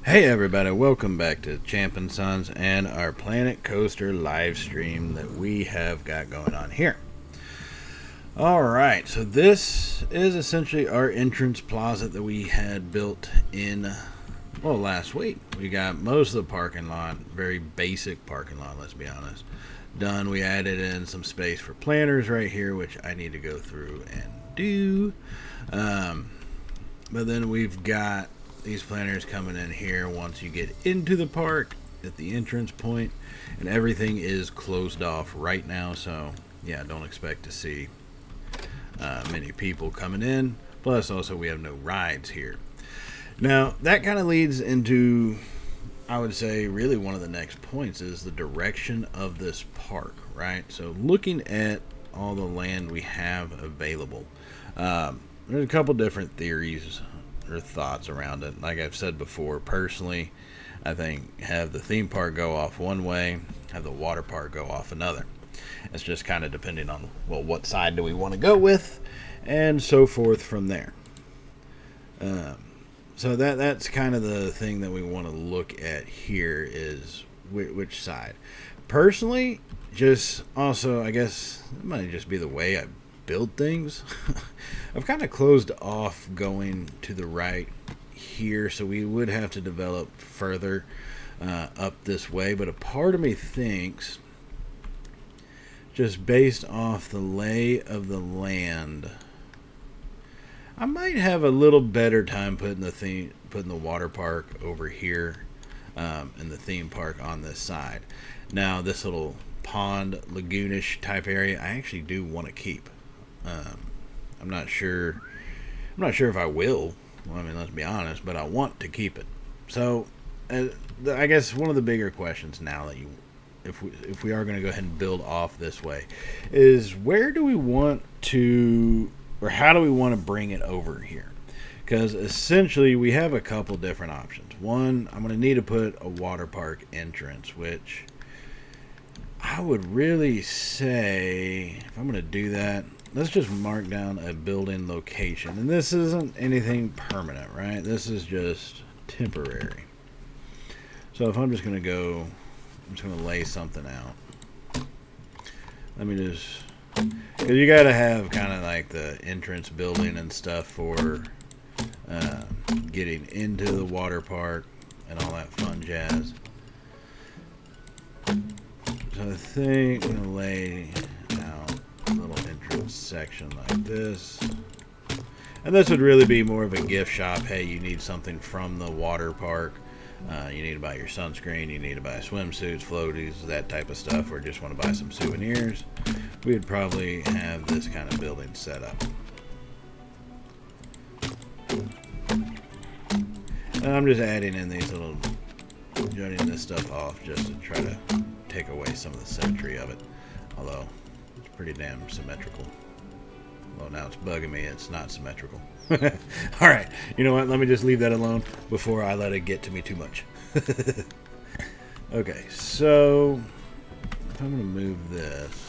Hey everybody, welcome back to Champ and Sons and our Planet Coaster live stream that we have got going on here. Alright, so this is essentially our entrance plaza that we had built in, well, last week. We got most of the parking lot, very basic parking lot, let's be honest, done. We added in some space for planters right here, which I need to go through and do. But then we've got these planters coming in here once you get into the park at the entrance point, and everything is closed off right now, so yeah, don't expect to see many people coming in. Plus also we have no rides here. Now that kind of leads into, I would say, really one of the next points is the direction of this park, right? So looking at all the land we have available, there's a couple different theories or thoughts around it. Like I've said before, personally, I think have the theme park go off one way, have the water park go off another. It's just kind of depending on, well, what side do we want to go with, and so forth from there. So that's kind of the thing that we want to look at here is which side. Personally, just also, I guess it might just be the way I build things. I've kind of closed off going to the right here, so we would have to develop further up this way, but a part of me thinks, just based off the lay of the land, I might have a little better time putting the water park over here, and the theme park on this side. Now this little pond lagoonish type area I actually do want to keep. I'm not sure if I will. Well, I mean, let's be honest, but I want to keep it. So I guess one of the bigger questions now that if we are going to go ahead and build off this way is, where do we want to, or how do we want to bring it over here? Because essentially we have a couple different options. One, I'm going to need to put a water park entrance, which I would really say, if I'm going to do that, let's just mark down a building location. And this isn't anything permanent, right? This is just temporary. So if I'm just going to go, I'm just going to lay something out. Let me just, because you got to have kind of like the entrance building and stuff for getting into the water park and all that fun jazz. So I think I'm going to lay out a little entrance section like this. And this would really be more of a gift shop. Hey, you need something from the water park. You need to buy your sunscreen. You need to buy swimsuits, floaties, that type of stuff. Or just want to buy some souvenirs. We would probably have this kind of building set up. And I'm just adding in these little, joining this stuff off just to try to take away some of the symmetry of it. Although it's pretty damn symmetrical. Well, now it's bugging me. It's not symmetrical. Alright, you know what? Let me just leave that alone before I let it get to me too much. Okay, so if I'm going to move this,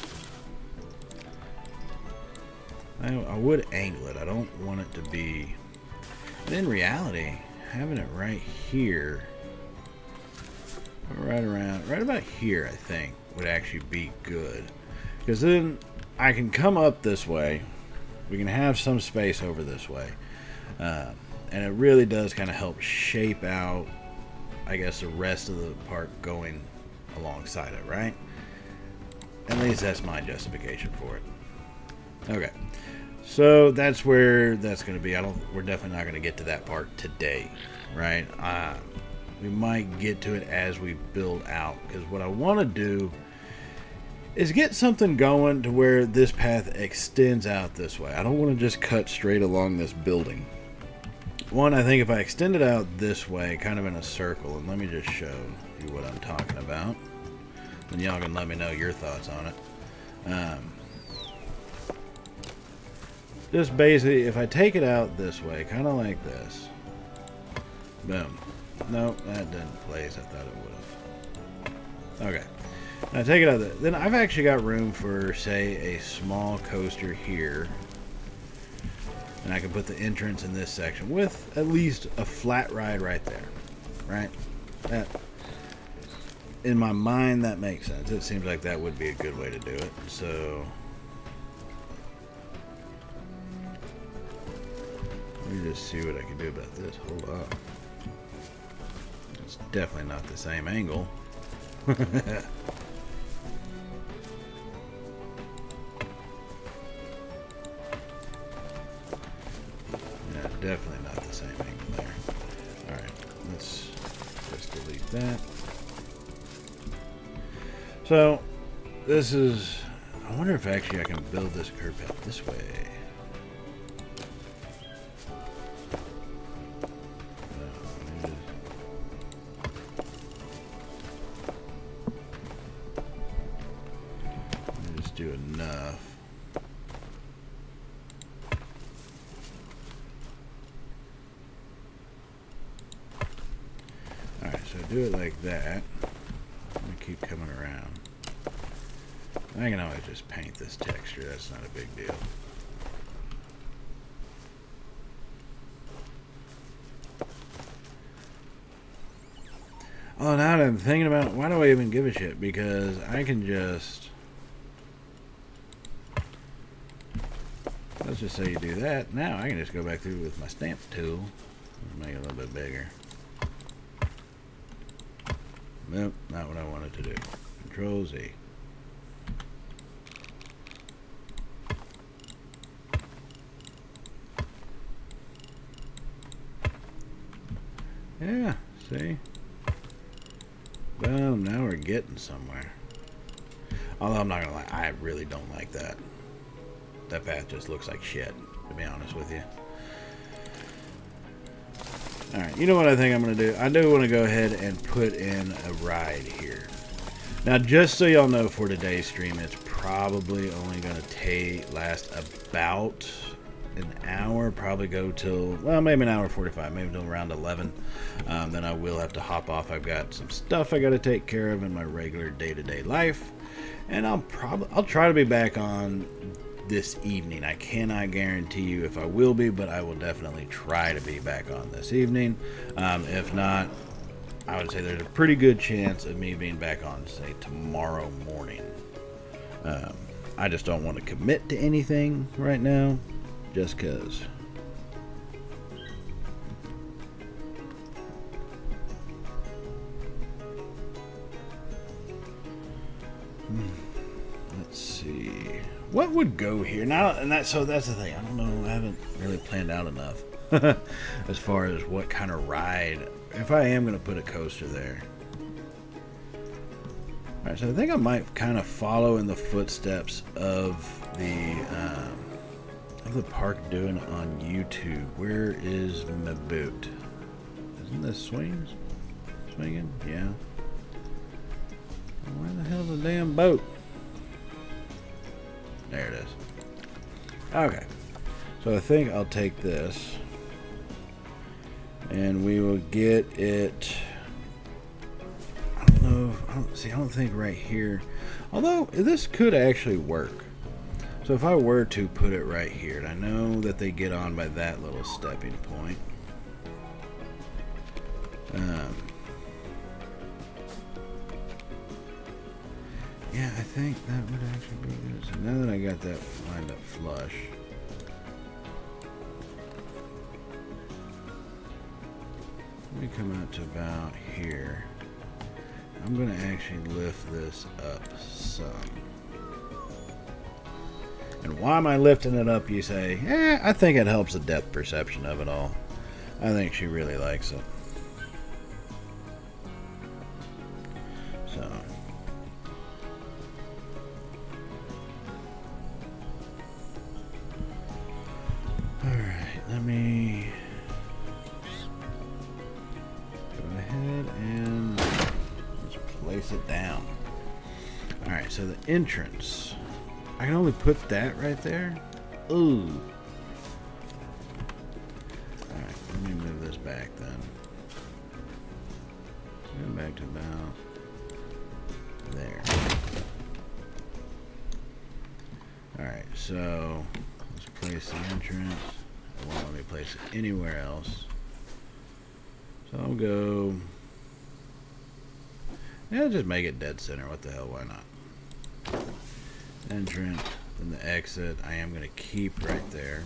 I would angle it. I don't want it to be, but in reality, having it right here, right about here, I think would actually be good, because then I can come up this way. We can have some space over this way, and it really does kind of help shape out, I guess, the rest of the park going alongside it, right? At least that's my justification for it. Okay, so that's where that's going to be. We're definitely not going to get to that part today, right? We might get to it as we build out, because what I want to do is get something going to where this path extends out this way. I don't want to just cut straight along this building. One, I think if I extend it out this way, kind of in a circle, and let me just show you what I'm talking about, then y'all can let me know your thoughts on it. Just basically, if I take it out this way, kind of like this, boom. Nope, that didn't place. I thought it would have. Okay. Now take it out of there. Then I've actually got room for, say, a small coaster here. And I can put the entrance in this section with at least a flat ride right there. right? That, in my mind, that makes sense. It seems like that would be a good way to do it. So let me just see what I can do about this. Hold on. It's definitely not the same angle. Yeah, definitely not the same angle there. Alright, let's just delete that. So, this is... I wonder if actually I can build this curb path this way. Do enough. Alright, so do it like that. I'm gonna keep coming around. I can always just paint this texture, that's not a big deal. Oh, now that I'm thinking about it, why do I even give a shit? Because I can just... Let's just say you do that. Now I can just go back through with my stamp tool and make it a little bit bigger. Nope, not what I wanted to do. Control Z. Yeah, see? Boom, now we're getting somewhere. Although I'm not gonna lie, I really don't like that. That path just looks like shit, to be honest with you. Alright, you know what I think I'm going to do? I do want to go ahead and put in a ride here. Now, just so y'all know, for today's stream, it's probably only going to last about an hour. Probably go till, well, maybe an hour 45, maybe till around 11. Then I will have to hop off. I've got some stuff I got to take care of in my regular day-to-day life. And I'll try to be back on this evening. I cannot guarantee you if I will be, but I will definitely try to be back on this evening. If not, I would say there's a pretty good chance of me being back on, say, tomorrow morning. I just don't want to commit to anything right now, just because. Let's see. What would go here now? And so that's the thing. I don't know. I haven't really planned out enough as far as what kind of ride. If I am going to put a coaster there. All right. So I think I might kind of follow in the footsteps of the park doing on YouTube. Where is my boot? Isn't this swinging? Yeah. Where the hell's the damn boat? There it is. Okay. So I think I'll take this. And we will get it. I don't know. I don't think right here. Although, this could actually work. So if I were to put it right here, and I know that they get on by that little stepping point. Yeah, I think that would actually be good. So now that I got that lined up flush, let me come out to about here. I'm going to actually lift this up some. And why am I lifting it up, you say? I think it helps the depth perception of it all. I think she really likes it. So. Alright, let me go ahead and let's place it down. Alright, so the entrance. I can only put that right there? Ooh. Alright, let me move this back then. Go back to about there. Alright, so let's place the entrance. It won't let me place it anywhere else. So I'll go Yeah, just make it dead center. What the hell? Why not? Entrance, then the exit. I am going to keep right there.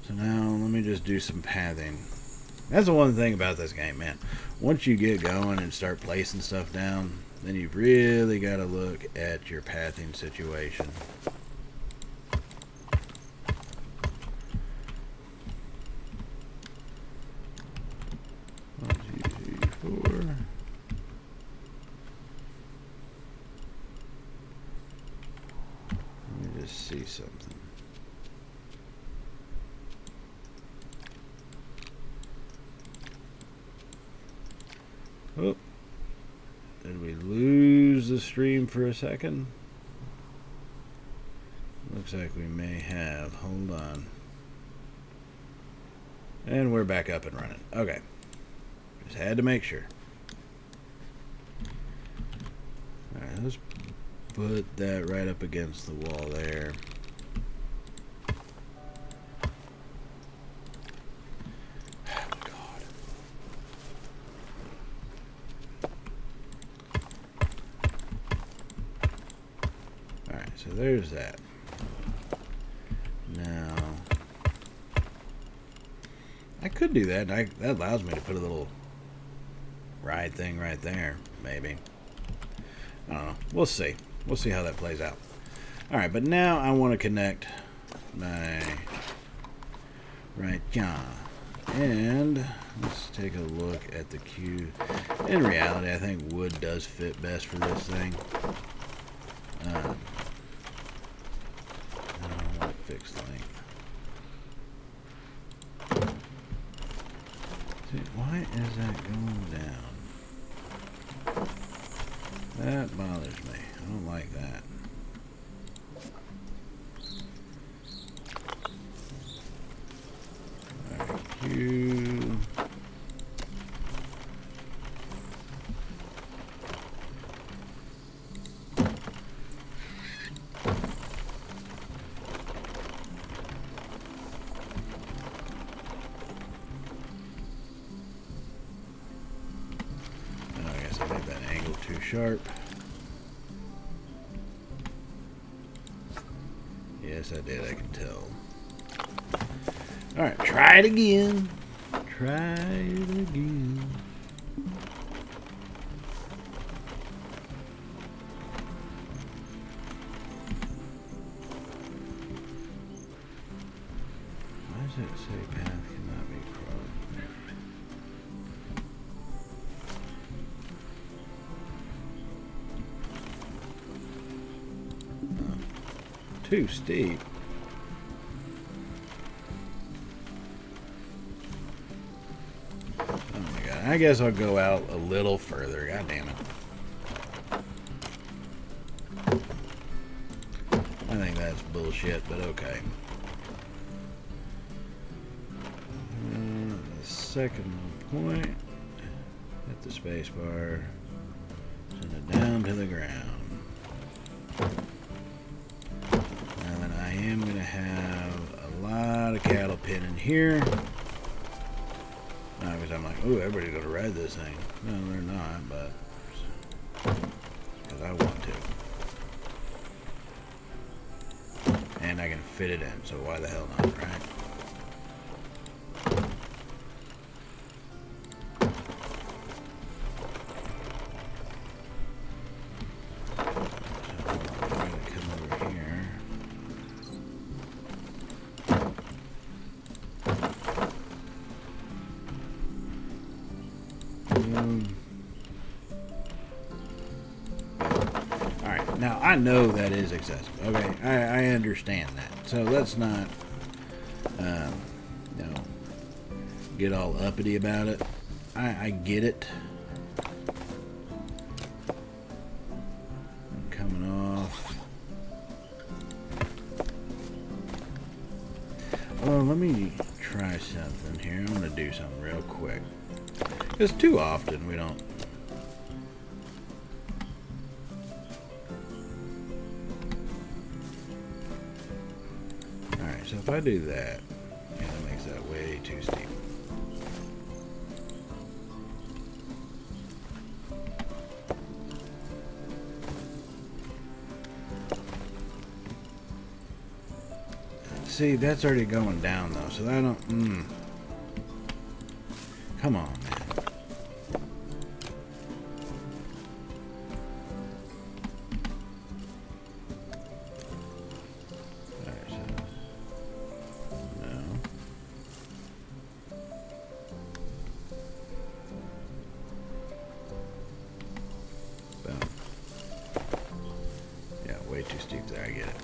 So now let me just do some pathing. That's the one thing about this game, man. Once you get going and start placing stuff down, then you've really got to look at your pathing situation. 1, 2, 3, 4. Let me just see something. Oh, did we lose the stream for a second? Looks like we may have. Hold on. And we're back up and running. Okay. Just had to make sure. Alright, let's put that right up against the wall there. So there's that. Now, I could do that. That allows me to put a little ride thing right there, maybe. I don't know. We'll see. We'll see how that plays out. All right, but now I want to connect my right jaw. And let's take a look at the cube. In reality, I think wood does fit best for this thing. Fixed length. See, why is that going down? That bothers me. I don't like that. Alright, Q. Sharp. Yes, I did. I can tell. All right, try it again. Try it again. Why does it say path cannot be crossed? 'Too steep. Oh my god. I guess I'll go out a little further. God damn it. I think that's bullshit, but okay. The second point. Hit the space bar. Send it down to the ground. I am going to have a lot of cattle pen in here. Not because I'm like, ooh, everybody's going to ride this thing. No, they're not, but because I want to. And I can fit it in, so why the hell not, right? Alright, now I know that is excessive. Okay, I understand that. So let's not, you know, get all uppity about it. I get it. I'm coming off. Well, let me try something here. I'm going to do something real quick. Because too often we don't. Alright, so if I do that, yeah, that makes that way too steep. see, that's already going down though, so I don't. Come on, man. Alright, so no. Boom. Yeah, way too steep there. I get it.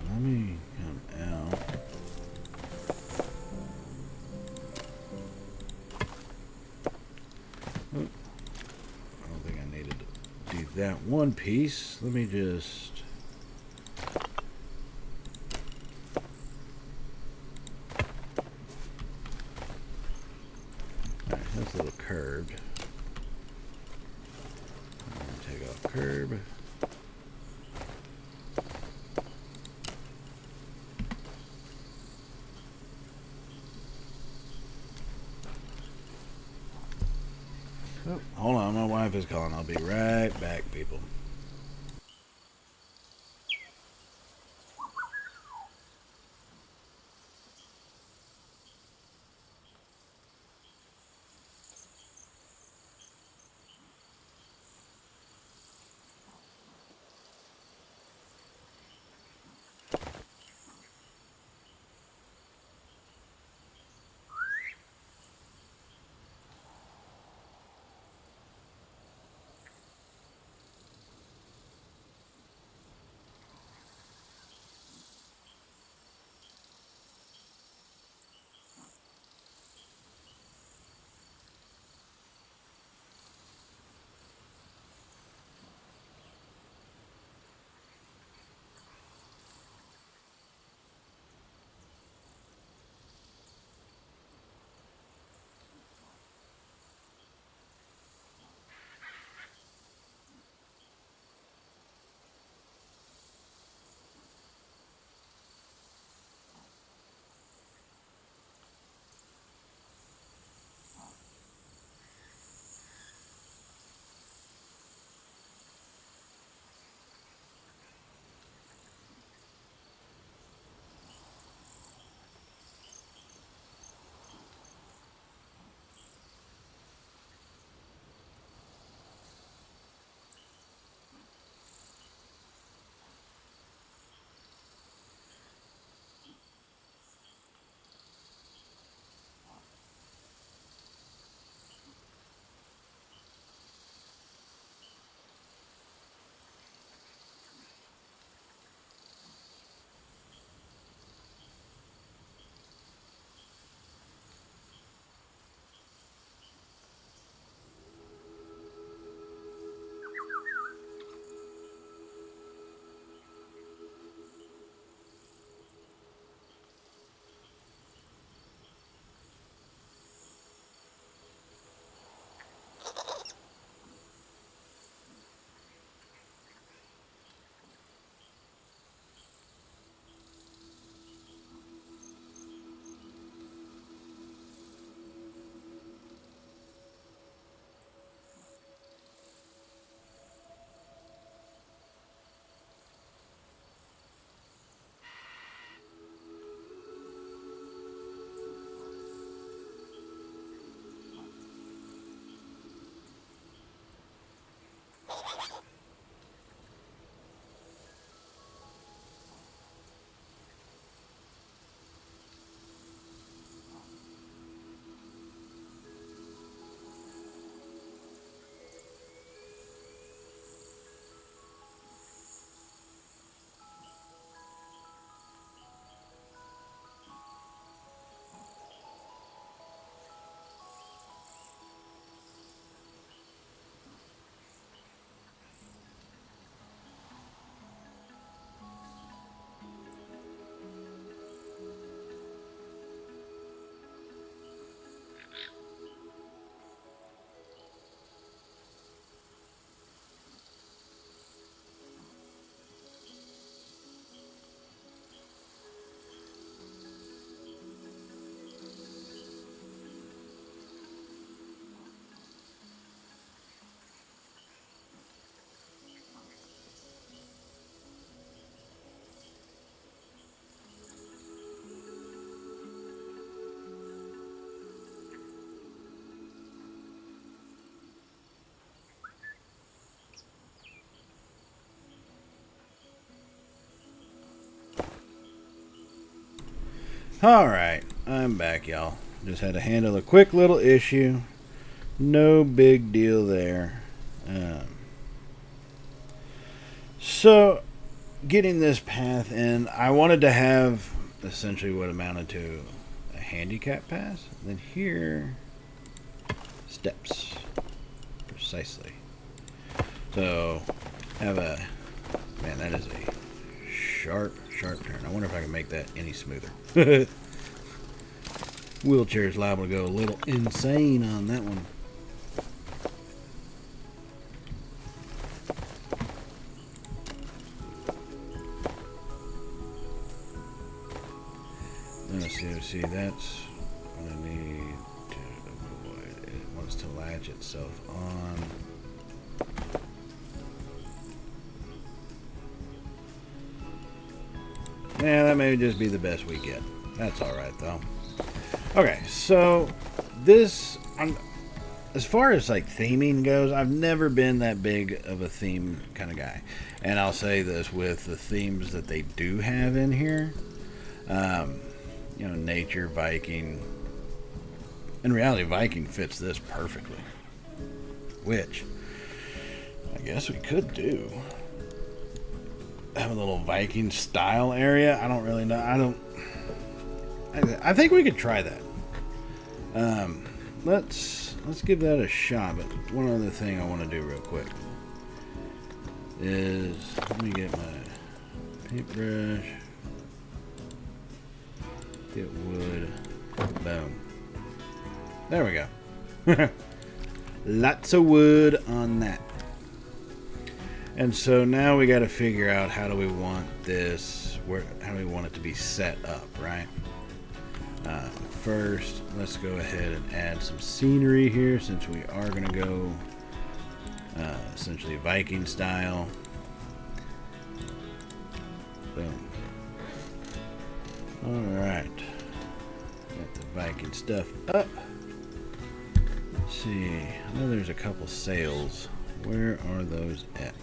Let me come out. Oh, I don't think I needed to do that one piece. Let me just. Alright, that's a little curved. I'm gonna take off curb. Oh, hold on, my wife is calling. I'll be right back, people. Alright, I'm back, y'all. Just had to handle a quick little issue. No big deal there. So, getting this path in, I wanted to have essentially what amounted to a handicap pass. Then here, steps. Precisely. So, have a... Man, that is a sharp turn. I wonder if I can make that any smoother. Wheelchair's liable to go a little insane on that one. Let's see, that's what I need to avoid. It wants to latch itself on. Yeah, that may just be the best we get. That's alright, though. Okay, so this... as far as, like, theming goes, I've never been that big of a theme kind of guy. And I'll say this with the themes that they do have in here. You know, nature, Viking. In reality, Viking fits this perfectly. Which, I guess we could do. Have a little Viking style area. I don't really know. I think we could try that. Let's give that a shot. But one other thing I want to do real quick is let me get my paintbrush. Get wood. Boom. There we go. Lots of wood on that. And so now we got to figure out how do we want this, how do we want it to be set up, right? First, let's go ahead and add some scenery here since we are going to go essentially Viking style. Boom. Alright. Got the Viking stuff up. Let's see. I know there's a couple sails. Where are those at?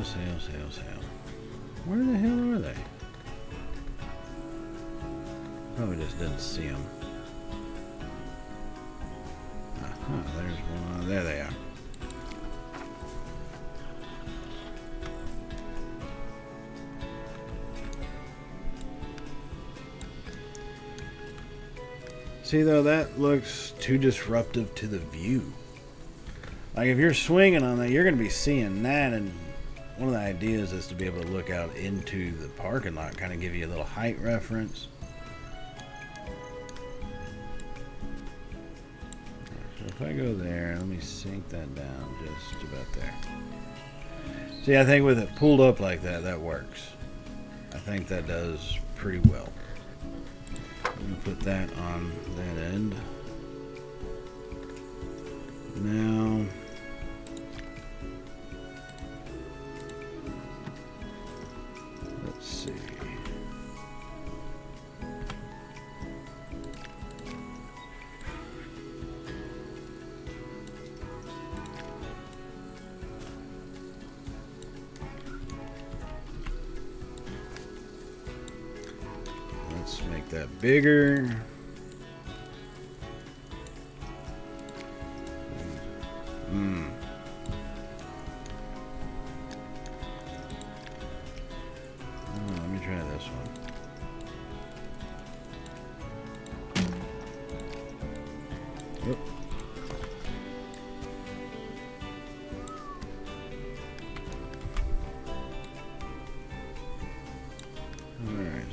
Sail. Where the hell are they? Probably just didn't see them. There's one. There they are. See, though, that looks too disruptive to the view. Like, if you're swinging on that, you're going to be seeing that, and one of the ideas is to be able to look out into the parking lot, kind of give you a little height reference. So if I go there, let me sink that down just about there. See, I think with it pulled up like that, that works. I think that does pretty well. I'm going to put that on that end. Now, let's see. Let's make that bigger. Let me try this one. Yep. Alright,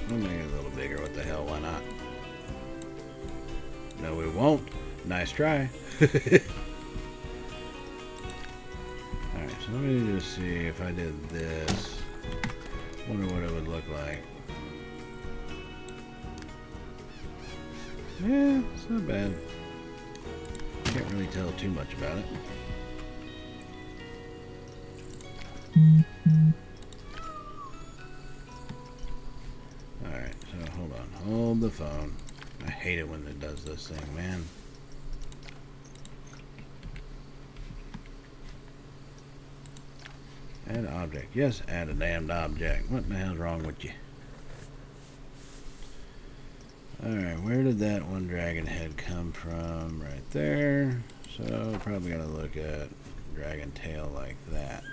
we'll make it a little bigger. What the hell, why not? No, we won't. Nice try. Alright, so let me just see if I did this. Wonder what it would look like. Yeah, it's not bad. Can't really tell too much about it. Alright, so hold on. Hold the phone. I hate it when it does this thing, man. Add object. Yes, add a damned object. What the hell's wrong with you? Alright, where did that one dragon head come from? Right there. So, probably gotta look at dragon tail like that.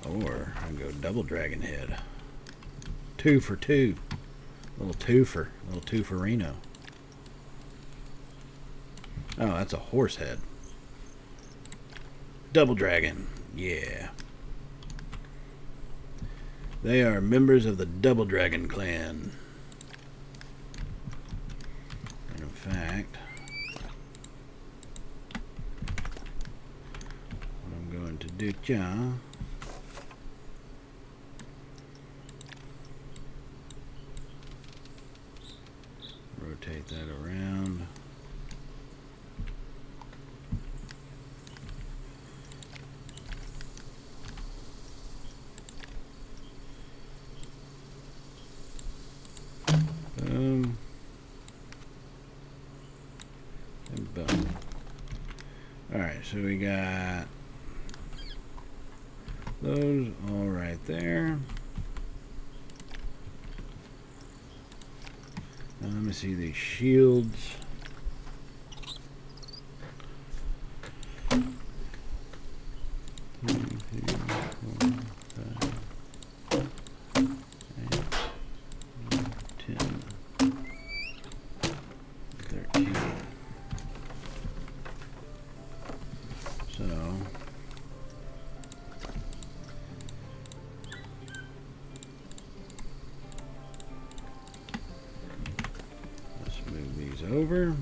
Or, I can go double dragon head. 2 for 2. Little twofer. Little twoferino. Oh, that's a horse head. Double dragon. Yeah. They are members of the Double Dragon clan. And in fact, what I'm going to do, rotate that around. Boom. And boom. Alright, so we got those all right there. Now let me see these shields. Over.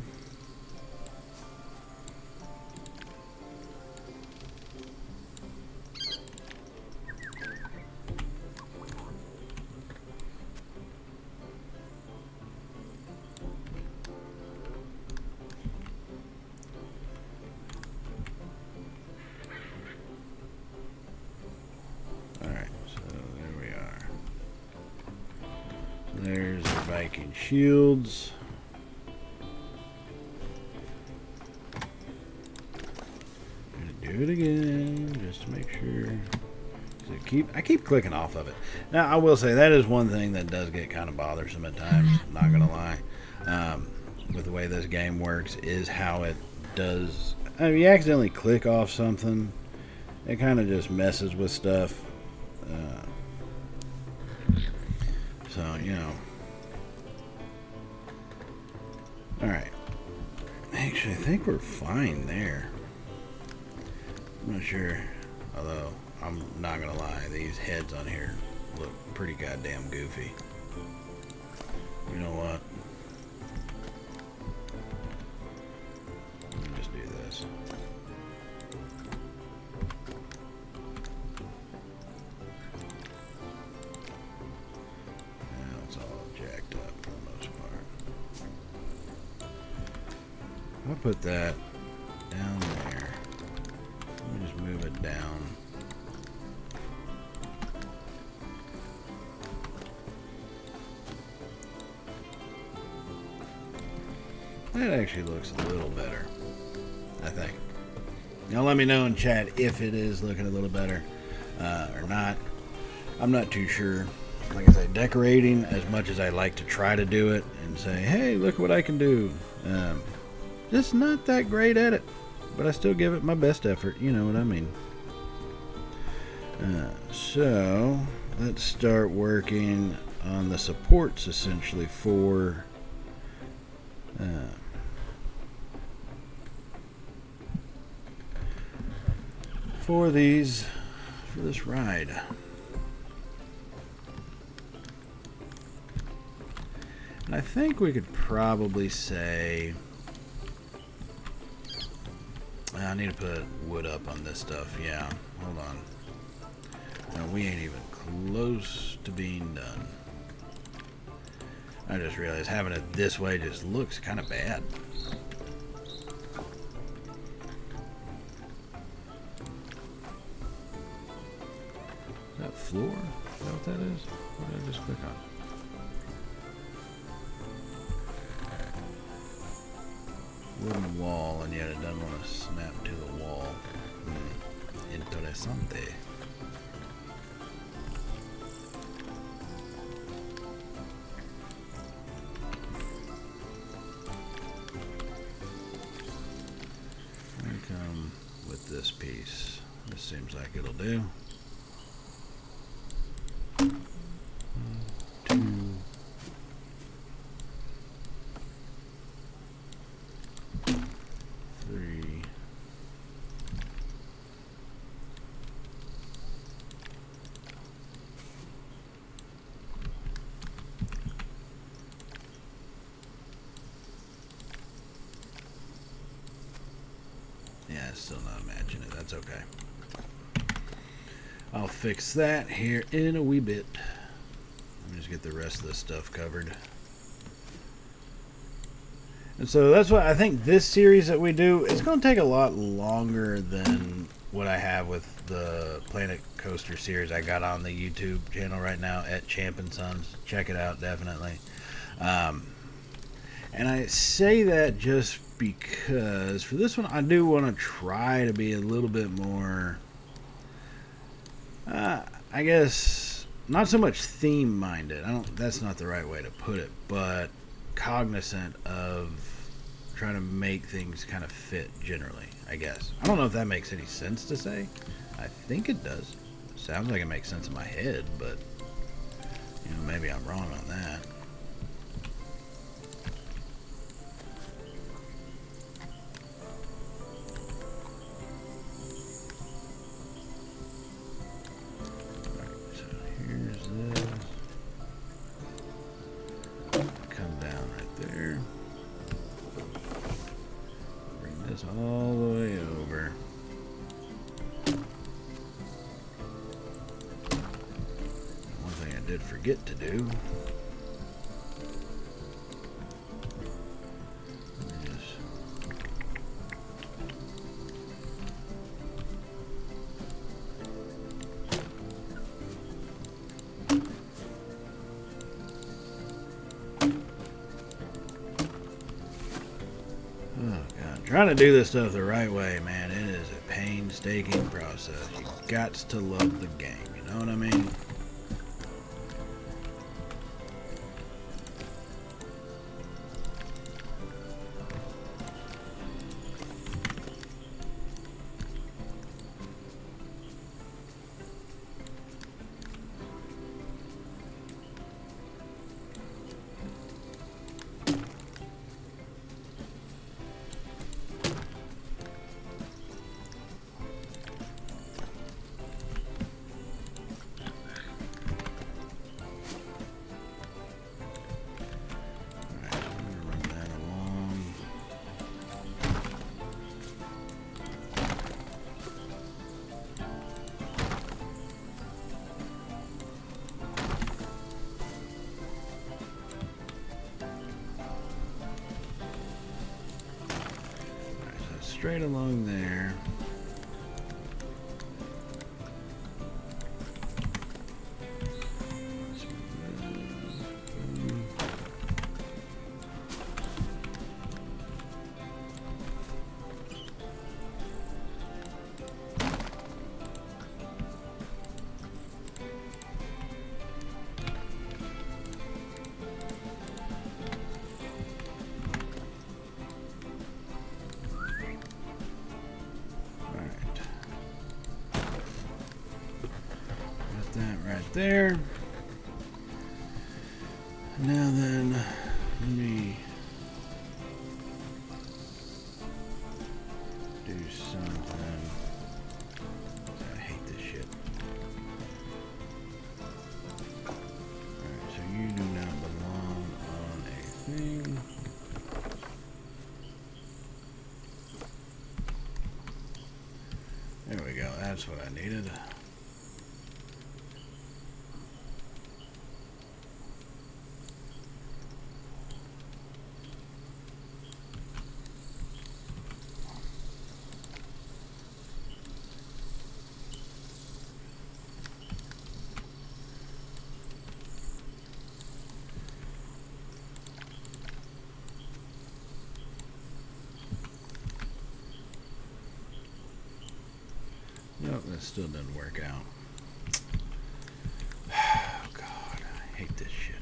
All right, so there we are. So there's the Viking shields. Do it again, just to make sure. So I keep clicking off of it. Now, I will say that is one thing that does get kind of bothersome at times. Not gonna lie, with the way this game works, is how it does. If you accidentally click off something, it kind of just messes with stuff. So you know. All right. Actually, I think we're fine there. I'm not sure, although I'm not gonna lie, these heads on here look pretty goddamn goofy. You know what? Let me just do this. Now it's all jacked up for the most part. I'll put that down there. Let me just move it down. That actually looks a little better, I think. Now let me know in chat if it is looking a little better or not. I'm not too sure. Like I say, decorating, as much as I like to try to do it and say, hey, look what I can do. Just not that great at it. But I still give it my best effort, you know what I mean. So, let's start working on the supports, essentially, for this ride. And I think we could probably say, I need to put wood up on this stuff. Yeah, hold on. No, we ain't even close to being done. I just realized having it this way just looks kind of bad. Is that floor? Is that what that is? What did I just click on? Wooden wall, and yet it doesn't want to snap to the wall. Interesante. Come with this piece. This seems like it'll do. 1, 2. Yeah, it's still not matching it. That's okay. I'll fix that here in a wee bit. Let me just get the rest of this stuff covered. And so that's what I think this series that we do, it's going to take a lot longer than what I have with the Planet Coaster series I got on the YouTube channel right now at Champ and Sons. Check it out, definitely. And I say that just because for this one I do want to try to be a little bit more, I guess, not so much theme minded. That's not the right way to put it, but cognizant of trying to make things kind of fit generally, I guess. I don't know if that makes any sense to say. I think it does. It sounds like it makes sense in my head, but you know, maybe I'm wrong on that. All the way over. One thing I did forget to do. Trying to do this stuff the right way, man, it is a painstaking process. You got to love the game, you know what I mean? Straight along there. There. Now then, let me do something. I hate this shit. Alright, so you do not belong on a thing. There we go, that's what I needed. it still didn't work out. Oh God, I hate this shit.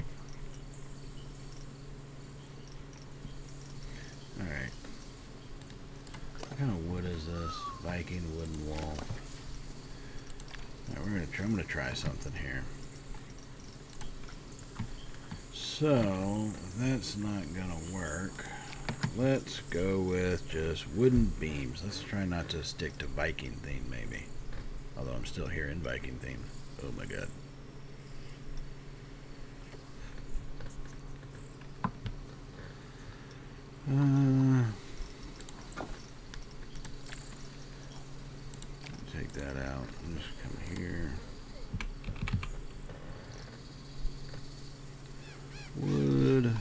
Alright. What kind of wood is this? Viking wooden wall. Alright, I'm gonna try something here. So, if that's not gonna work, let's go with just wooden beams. Let's try not to stick to Viking theme, maybe. Although I'm still here in Viking theme. Oh my God. Take that out. Just come here. Wood.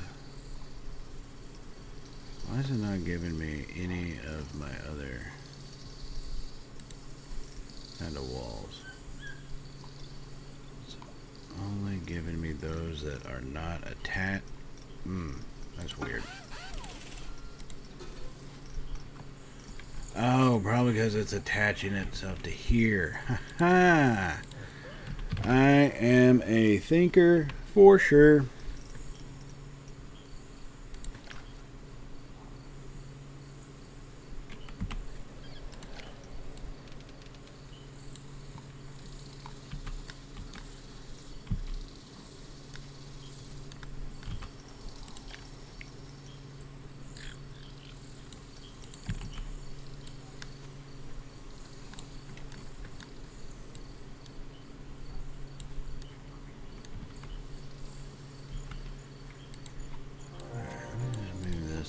Why is it not giving me any of my other kind of walls? It's only giving me those that are not attached. That's weird. Oh, probably because it's attaching itself to here. Ha! I am a thinker for sure.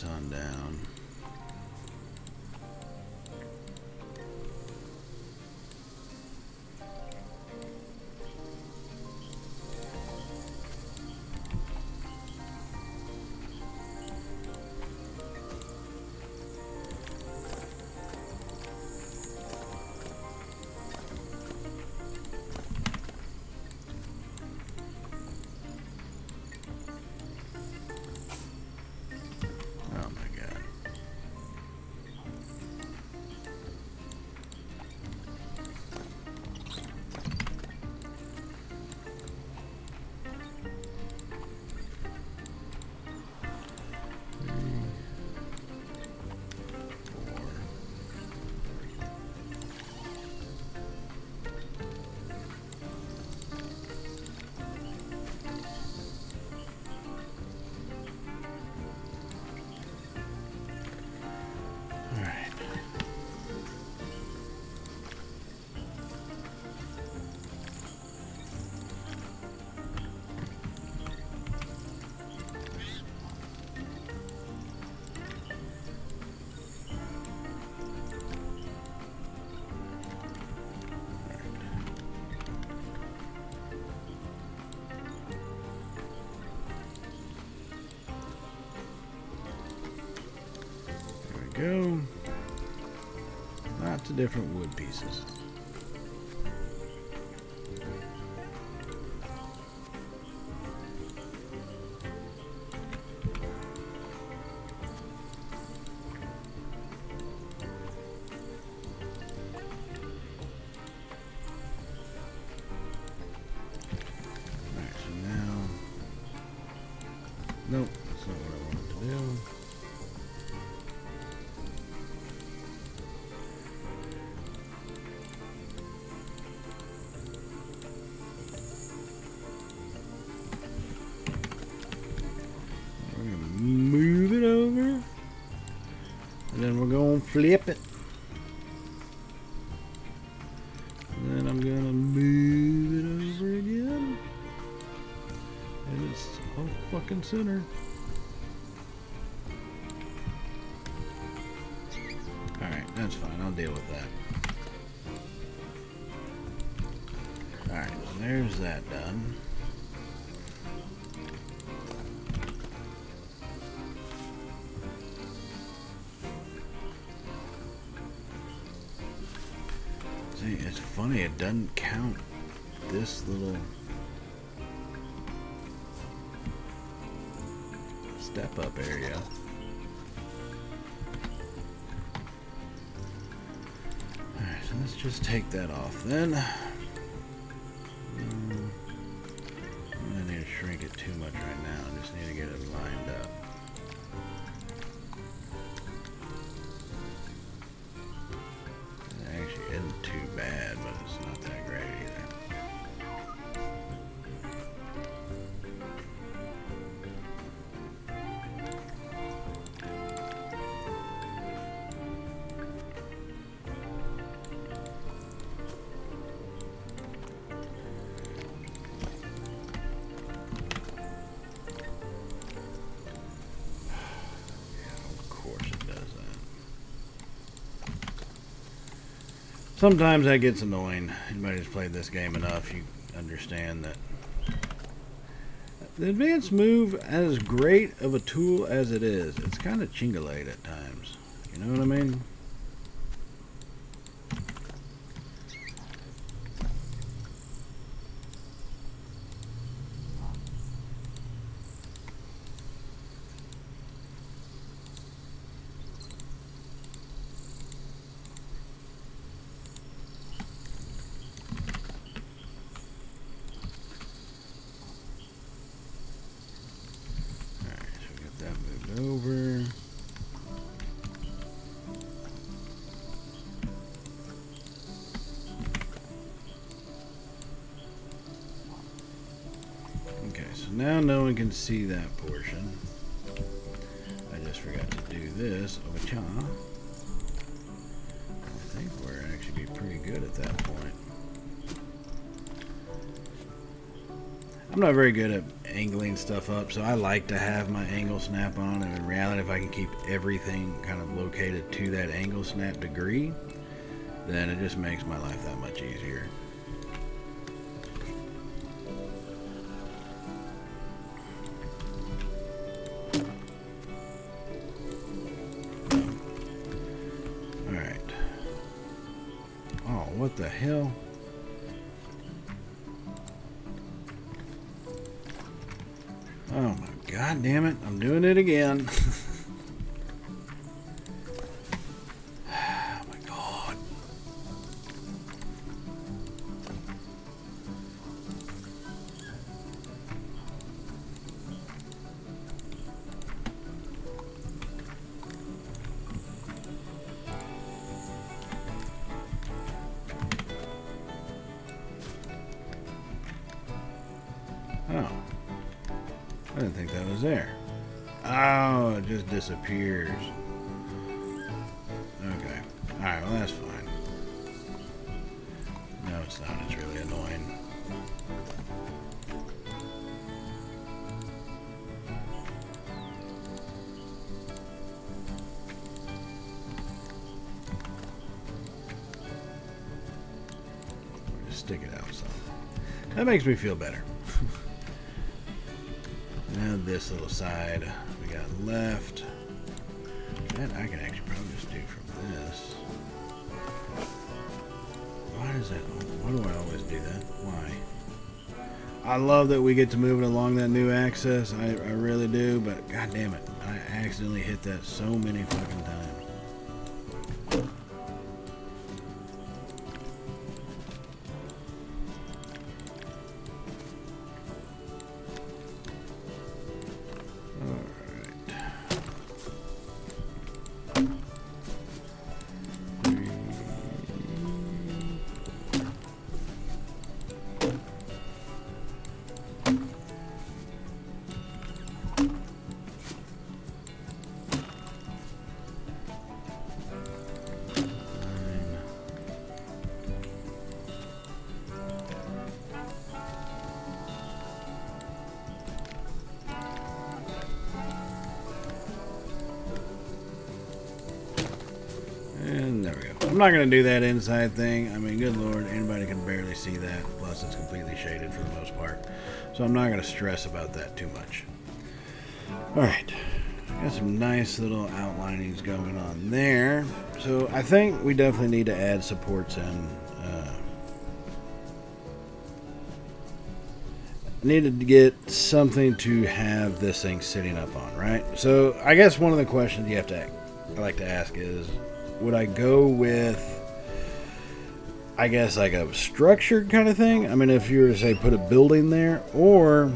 On down. Go. Lots of different wood pieces. Alright, so now... Nope, that's not what I wanted to do. Move it over, and then we're going to flip it, and then I'm going to move it over again, and it's off fucking center. Alright, that's fine, I'll deal with that. Alright, so there's that done. It's funny, it doesn't count this little step up area. Alright, so let's just take that off then. I don't need to shrink it too much right now. I just need to get it lined up. It actually isn't too bad, but it's not that great either. Sometimes that gets annoying. Anybody who's played this game enough, you understand that the advanced move, as great of a tool as it is, it's kind of chingaleed at times. You know what I mean? Over. Okay, so now no one can see that portion. I just forgot to do this. I think we're actually be pretty good at that point. I'm not very good at angling stuff up, so I like to have my angle snap on, and in reality, if I can keep everything kind of located to that angle snap degree, then it just makes my life that much easier. Alright. Oh, what the hell? Oh my god damn it, I'm doing it again. Oh my god. Oh. I didn't think that was there. Oh, it just disappears. Okay. Alright, well that's fine. No, it's not. It's really annoying. Just stick it out some. That makes me feel better. Now this little side we got left. That I can actually probably just do from this. Why is that? Why do I always do that? Why? I love that we get to move it along that new axis. I really do, but god damn it. I accidentally hit that so many fucking times. And there we go. I'm not going to do that inside thing. I mean, good lord, anybody can barely see that. Plus, it's completely shaded for the most part. So I'm not going to stress about that too much. Alright. Got some nice little outlinings going on there. So I think we definitely need to add supports in. Needed to get something to have this thing sitting up on, right? So I guess one of the questions I like to ask is, would I go with I guess like a structured kind of thing. I mean, if you were to say put a building there, or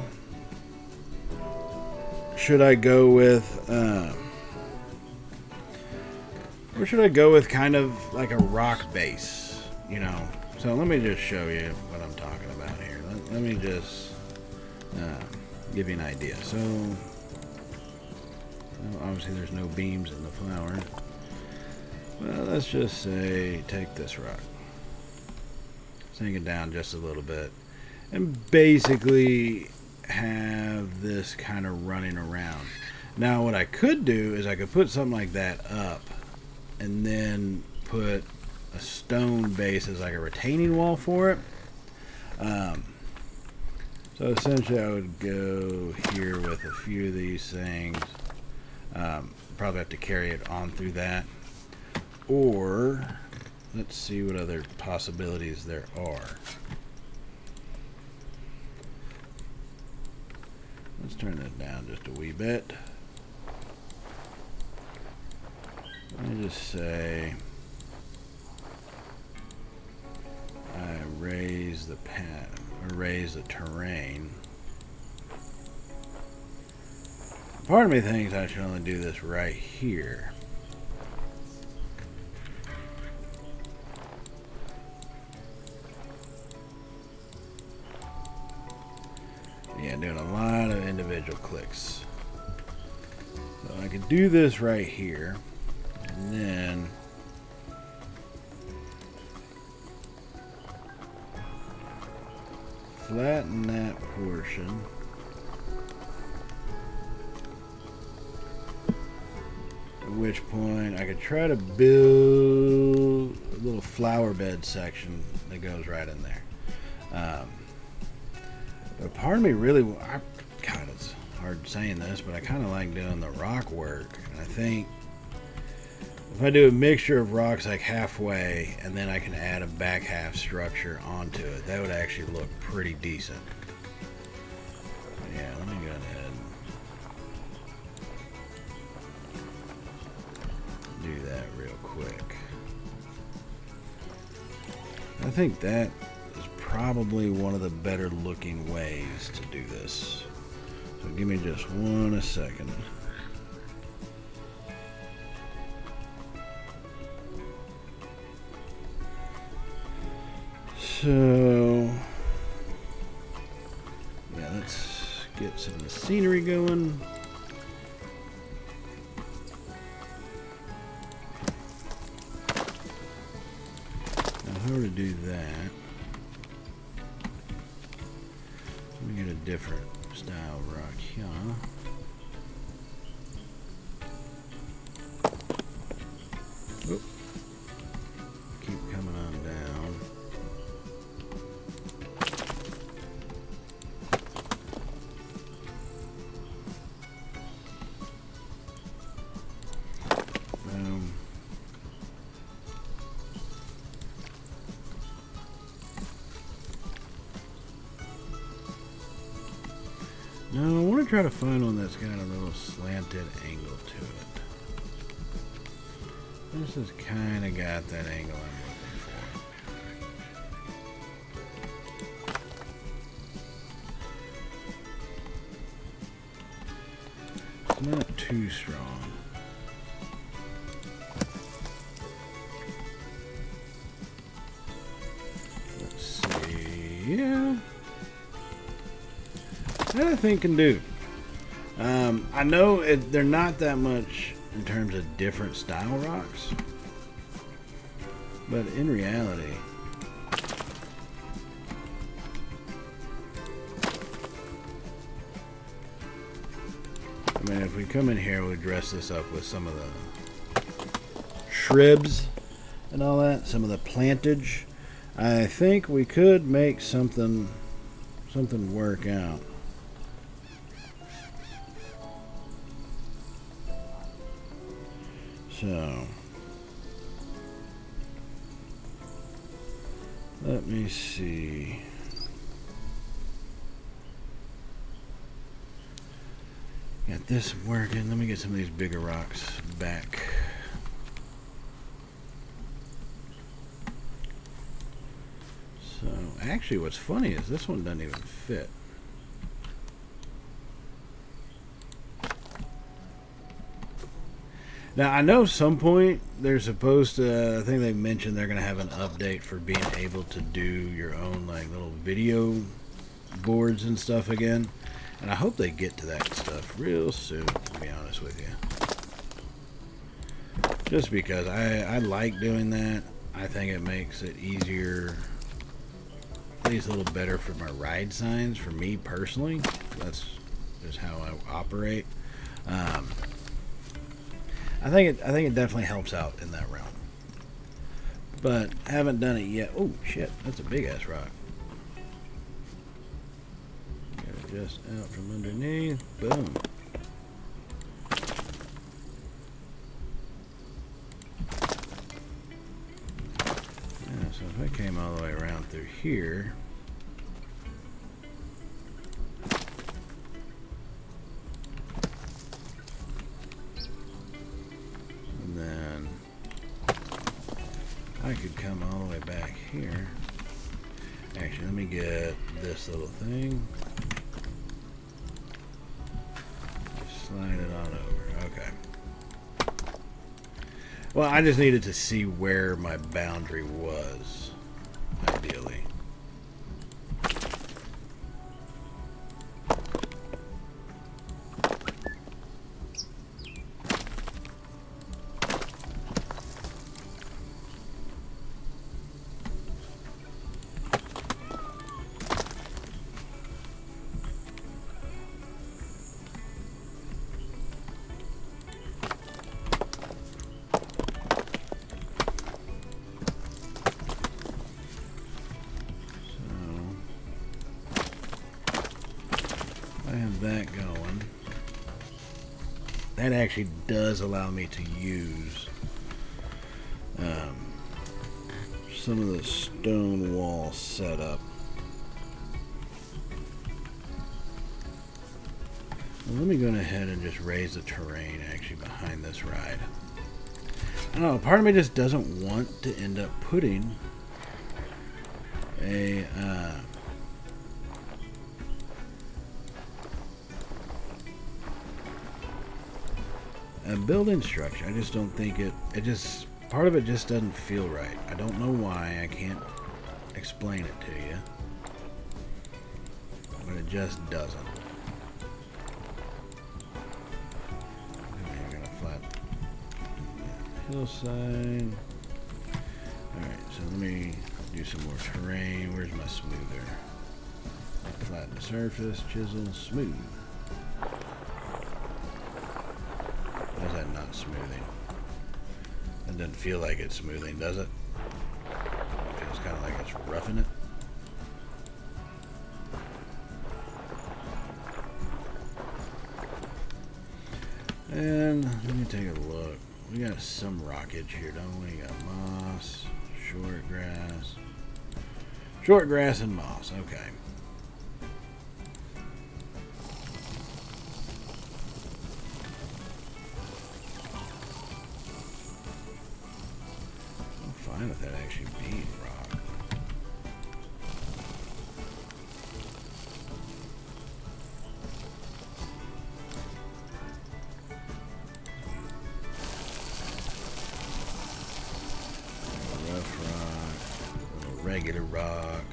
should I go with kind of like a rock base, you know? So let me just show you what I'm talking about here. Let me just give you an idea. So obviously there's no beams in the flower. Well, let's just say take this rock, sink it down just a little bit, and basically have this kind of running around. Now what I could do is I could put something like that up and then put a stone base as like a retaining wall for it. So essentially I would go here with a few of these things. Probably have to carry it on through that. Or let's see what other possibilities there are. Let's turn this down just a wee bit. Let me just say I raise the raise the terrain. Part of me thinks I should only do this right here. Yeah, doing a lot of individual clicks. So I could do this right here, and then flatten that portion. At which point I could try to build a little flower bed section that goes right in there. But part of me really, God, it's hard saying this, but I kind of like doing the rock work. And I think if I do a mixture of rocks like halfway, and then I can add a back half structure onto it, that would actually look pretty decent. Yeah, let me go ahead and do that real quick. I think that is probably one of the better looking ways to do this. So give me just a second. So yeah, let's get some of the scenery going. Now how to do that? Let me get a different style rock here. Oop. Keep coming on down. Boom. Now I want to try to find one that's got a little slanted angle to it. This has kind of got that angle I'm looking for. It's not too strong. Let's see. Yeah. That I think can do. I know they're not that much in terms of different style rocks, but in reality, I mean, if we come in here, we dress this up with some of the shrubs and all that, some of the plantage, I think we could make something work out. So let me see. Got this working. Let me get some of these bigger rocks back. Actually, what's funny is this one doesn't even fit. Now, I know some point they're supposed to, I think they mentioned they're going to have an update for being able to do your own, like, little video boards and stuff again. And I hope they get to that stuff real soon, to be honest with you. Just because I like doing that. I think it makes it easier, at least a little better for my ride signs, for me personally. That's just how I operate. I think it definitely helps out in that realm. But haven't done it yet. Oh shit, that's a big ass rock. Get it just out from underneath. Boom. Yeah, so if I came all the way around through here. I could come all the way back here. Actually, let me get this little thing. Just slide it on over. Okay. Well, I just needed to see where my boundary was, ideally. I have that going. That actually does allow me to use some of the stone wall setup. Well, let me go ahead and just raise the terrain actually behind this ride. I don't know, part of me just doesn't want to end up putting a building structure. I just don't think it just, part of it just doesn't feel right. I don't know why. I can't explain it to you, but it just doesn't. Okay, I got a flat hillside. Alright, so let me do some more terrain. Where's my smoother? Flatten the surface, chisel, smooth. Why is that not smoothing? It doesn't feel like it's smoothing, does it? It feels kind of like it's roughing it. And let me take a look. We got some rockage here, don't we? We got moss, short grass and moss. Okay. With that actually being rock. Rough rock, a little regular rock.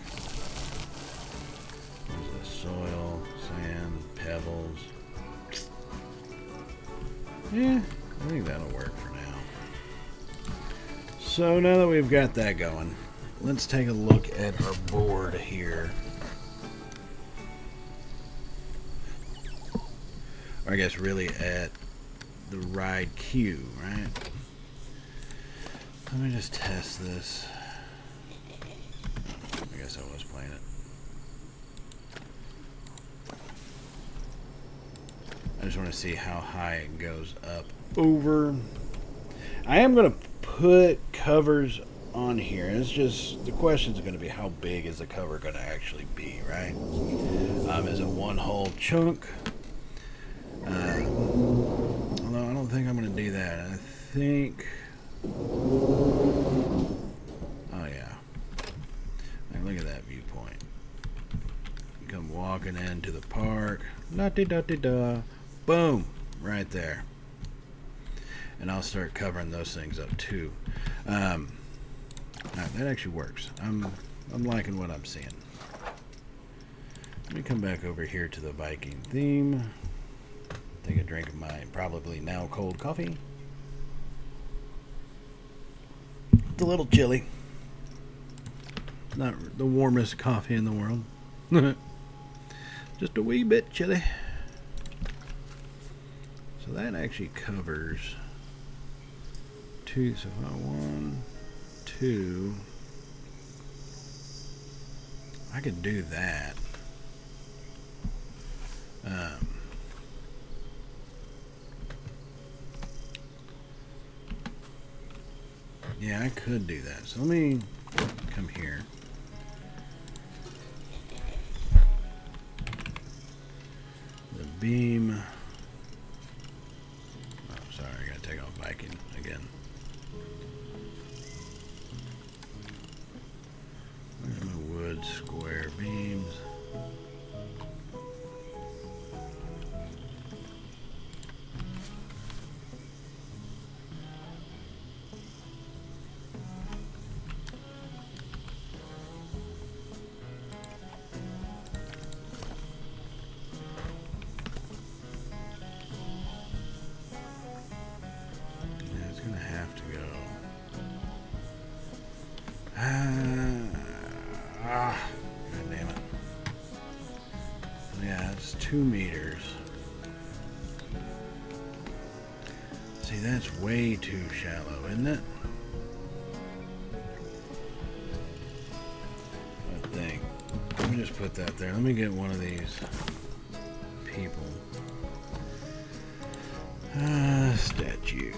There's the soil, sand, pebbles. Yeah, I think that'll work for now. So now that we've got that going, let's take a look at our board here. Or I guess really at the ride queue, right? Let me just test this. I guess I was playing it. I just want to see how high it goes up over. I am going to put covers on here. It's just, the question is going to be how big is the cover going to actually be, right? Is it one whole chunk? Although I don't think I'm going to do that. I think, oh yeah, like, look at that viewpoint. come walking into the park. La-di-da-di-da. Boom. Right there. And I'll start covering those things up too. That actually works. I'm liking what I'm seeing. Let me come back over here to the Viking theme. Take a drink of my probably now cold coffee. It's a little chilly. Not the warmest coffee in the world. Just a wee bit chilly. So that actually covers two. So if I 1, 2, I could do that. Yeah, I could do that. So let me come here. The beam. Oh, sorry, I gotta take off Viking again. Where's my wood square beams? God damn it. Yeah, it's 2 meters. See, that's way too shallow, isn't it? I think. Let me just put that there. Let me get one of these people. Statue.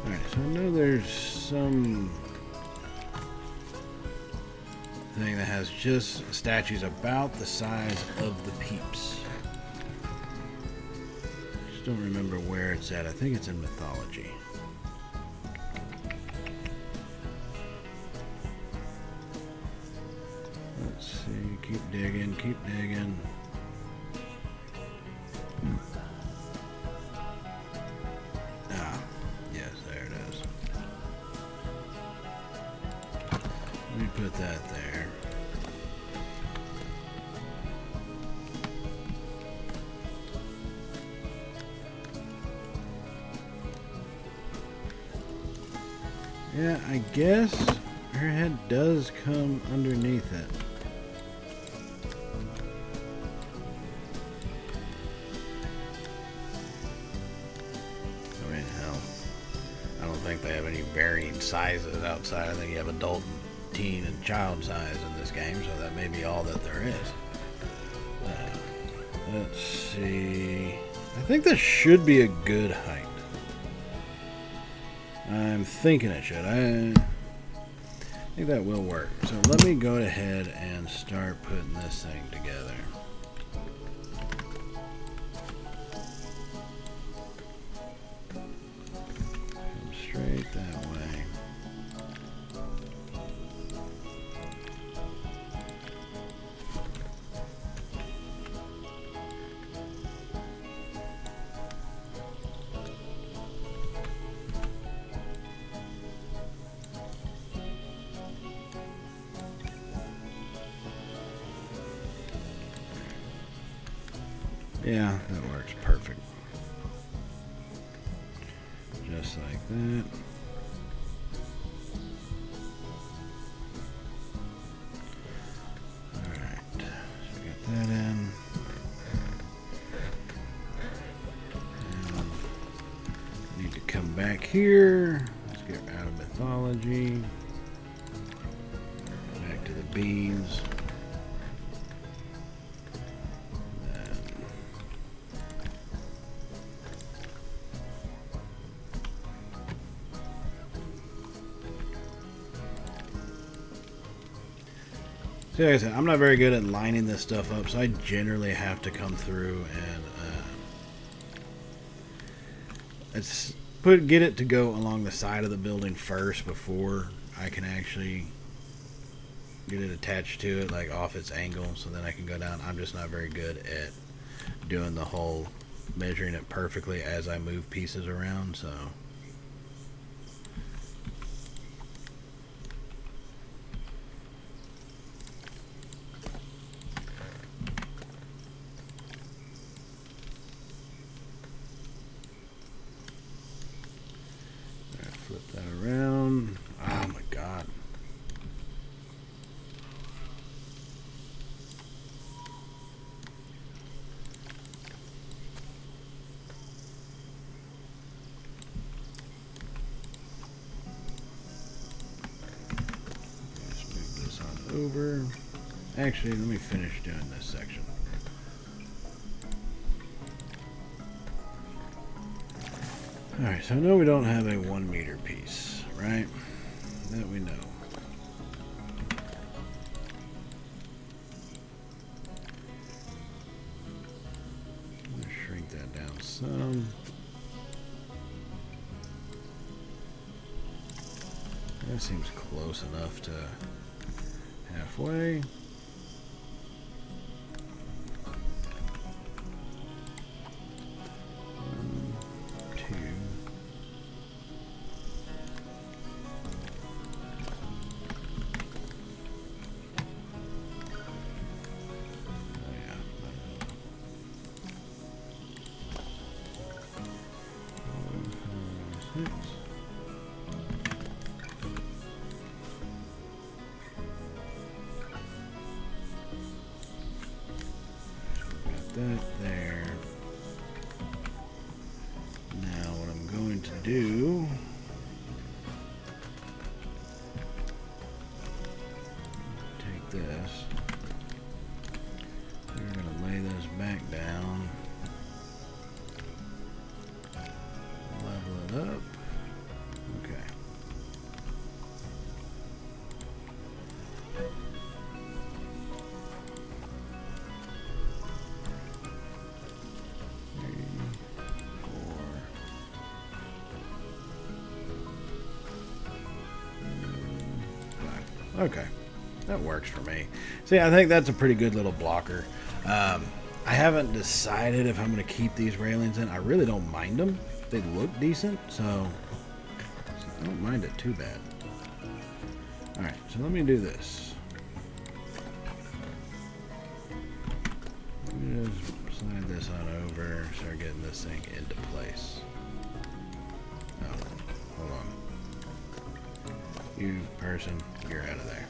Alright, so I know there's some thing that has just statues about the size of the peeps. Just don't remember where it's at. I think it's in mythology. Let's see. Keep digging, keep digging. Ah, yes, there it is. Let me put that there. Yeah, I guess her head does come underneath it. I mean, hell, I don't think they have any varying sizes outside. I think you have adult, teen, and child size in this game, so that may be all that there is. Let's see. I think this should be a good height. I'm thinking it should. I think that will work. So let me go ahead and start putting this thing together. Come straight that way. Yeah, that works perfect. Just like that. Alright, so get that in. And I need to come back here. Let's get out of mythology. Back to the beams. So like I said, I'm not very good at lining this stuff up, so I generally have to come through and It's get it to go along the side of the building first before I can actually get it attached to it, like off its angle, so then I can go down. I'm just not very good at doing the whole measuring it perfectly as I move pieces around, so flip that around. Oh my god. Just move this on over. Actually, let me finish doing this section. Alright, so I know we don't have a 1 meter piece, right? That we know. I'm gonna shrink that down some. That seems close enough to halfway. That there. Now what I'm going to do, take this, we're going to lay this back down, level it up. Okay. Okay, that works for me. See, I think that's a pretty good little blocker. I haven't decided if I'm going to keep these railings in. I really don't mind them. They look decent, so I don't mind it too bad. Alright, so let me do this. Let me just slide this on over, start getting this thing into place. Oh, hold on. You person, you're out of there.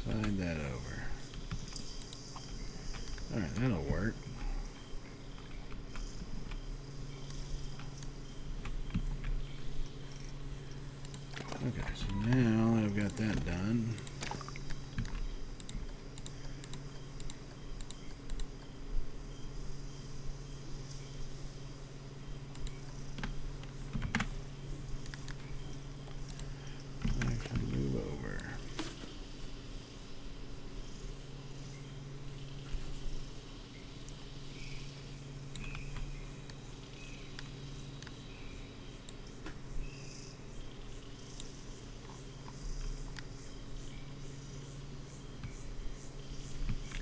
Slide that over. Alright, that'll work. Okay, so now that I've got that done, Move over.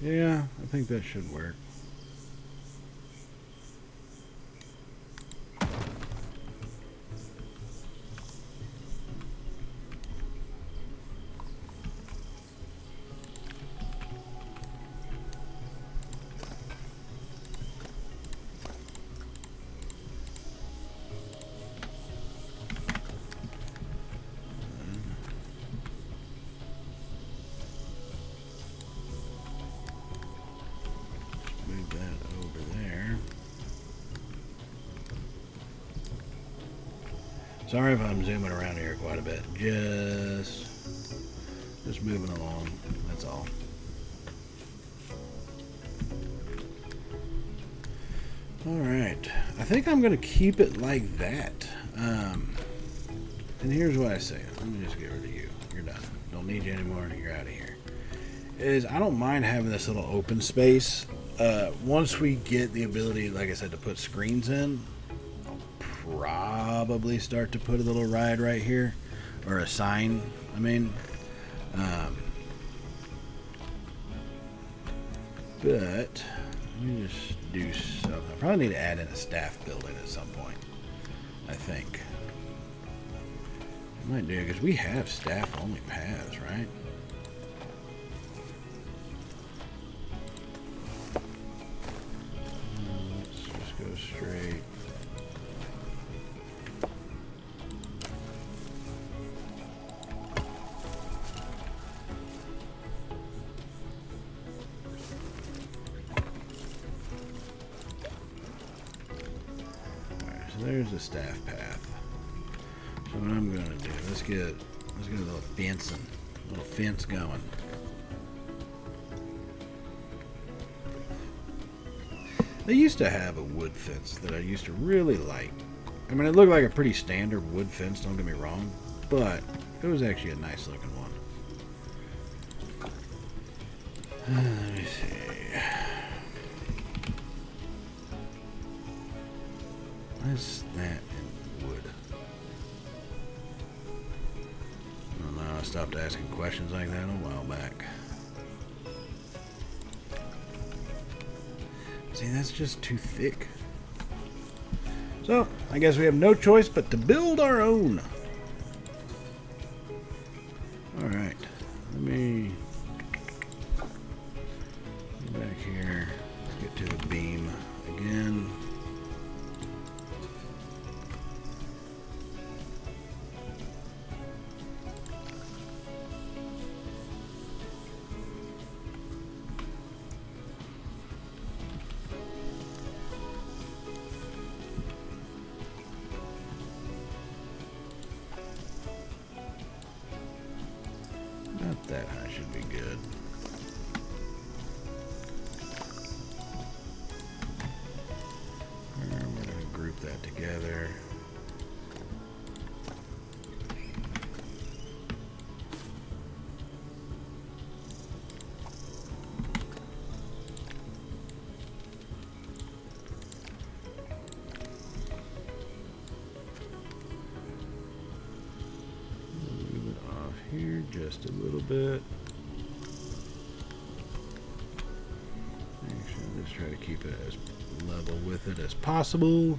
Yeah, I think that should work. Move that over there. Sorry if I'm zooming around here quite a bit. Just moving along. That's all. All right. I think I'm going to keep it like that. And here's what I say. Let me just get rid of you. You're done. Don't need you anymore. You're out of here. I don't mind having this little open space. Once we get the ability, like I said, to put screens in, probably start to put a little ride right here, or a sign. I mean, but let me just do something. I probably need to add in a staff building at some point. I think I might do, because we have staff only paths, right? Let's just go straight. There's the staff path. So what I'm gonna do, let's get a little fence going. They used to have a wood fence that I used to really like. I mean, it looked like a pretty standard wood fence, don't get me wrong, but it was actually a nice looking one. Let me see. What's that in wood? I don't know, I stopped asking questions like that a while back. See, that's just too thick. So, I guess we have no choice but to build our own. Alright, let me go back here. Let's get to the beam again. That high should be good. We're going to group that together. Move it off here just a little bit. Actually, just try to keep it as level with it as possible.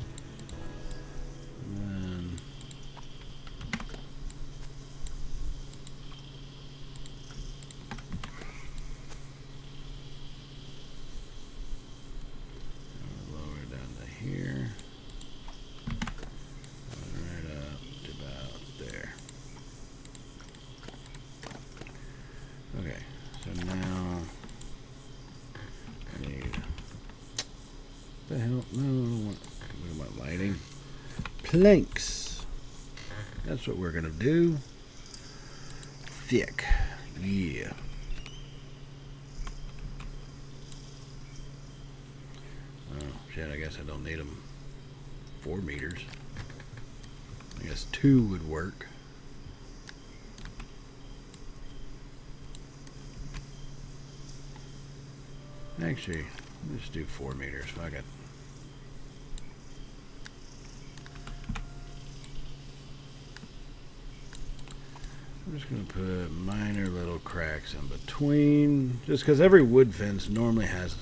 And then lower it down to here. Right up to about there. Okay, so now I need, what the hell? No, I don't want, what am I lighting? Planks. That's what we're gonna do. Thick. Yeah. Oh shit, I guess I don't need them 4 meters. I guess 2 would work. Actually, let's do 4 meters. Fuck it. I'm just going to put minor little cracks in between. Just because every wood fence normally has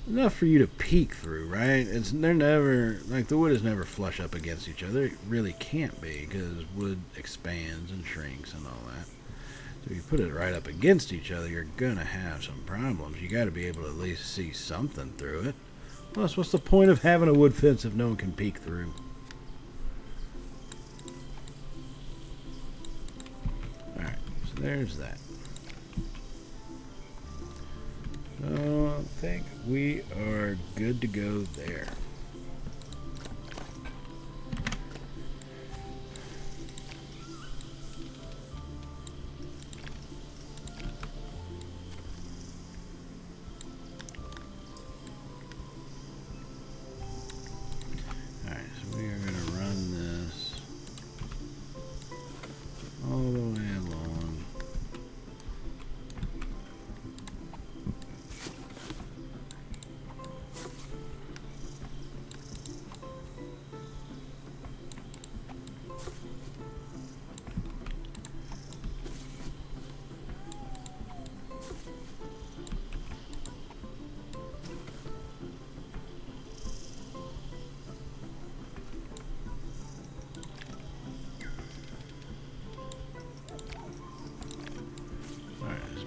enough for you to peek through, right? They're never, like, the wood is never flush up against each other. It really can't be, because wood expands and shrinks and all that. So if you put it right up against each other, you're going to have some problems. You got to be able to at least see something through it. Plus, what's the point of having a wood fence if no one can peek through? Alright, so there's that. So I think we are good to go there. Alright, so we are going to run this all the way along.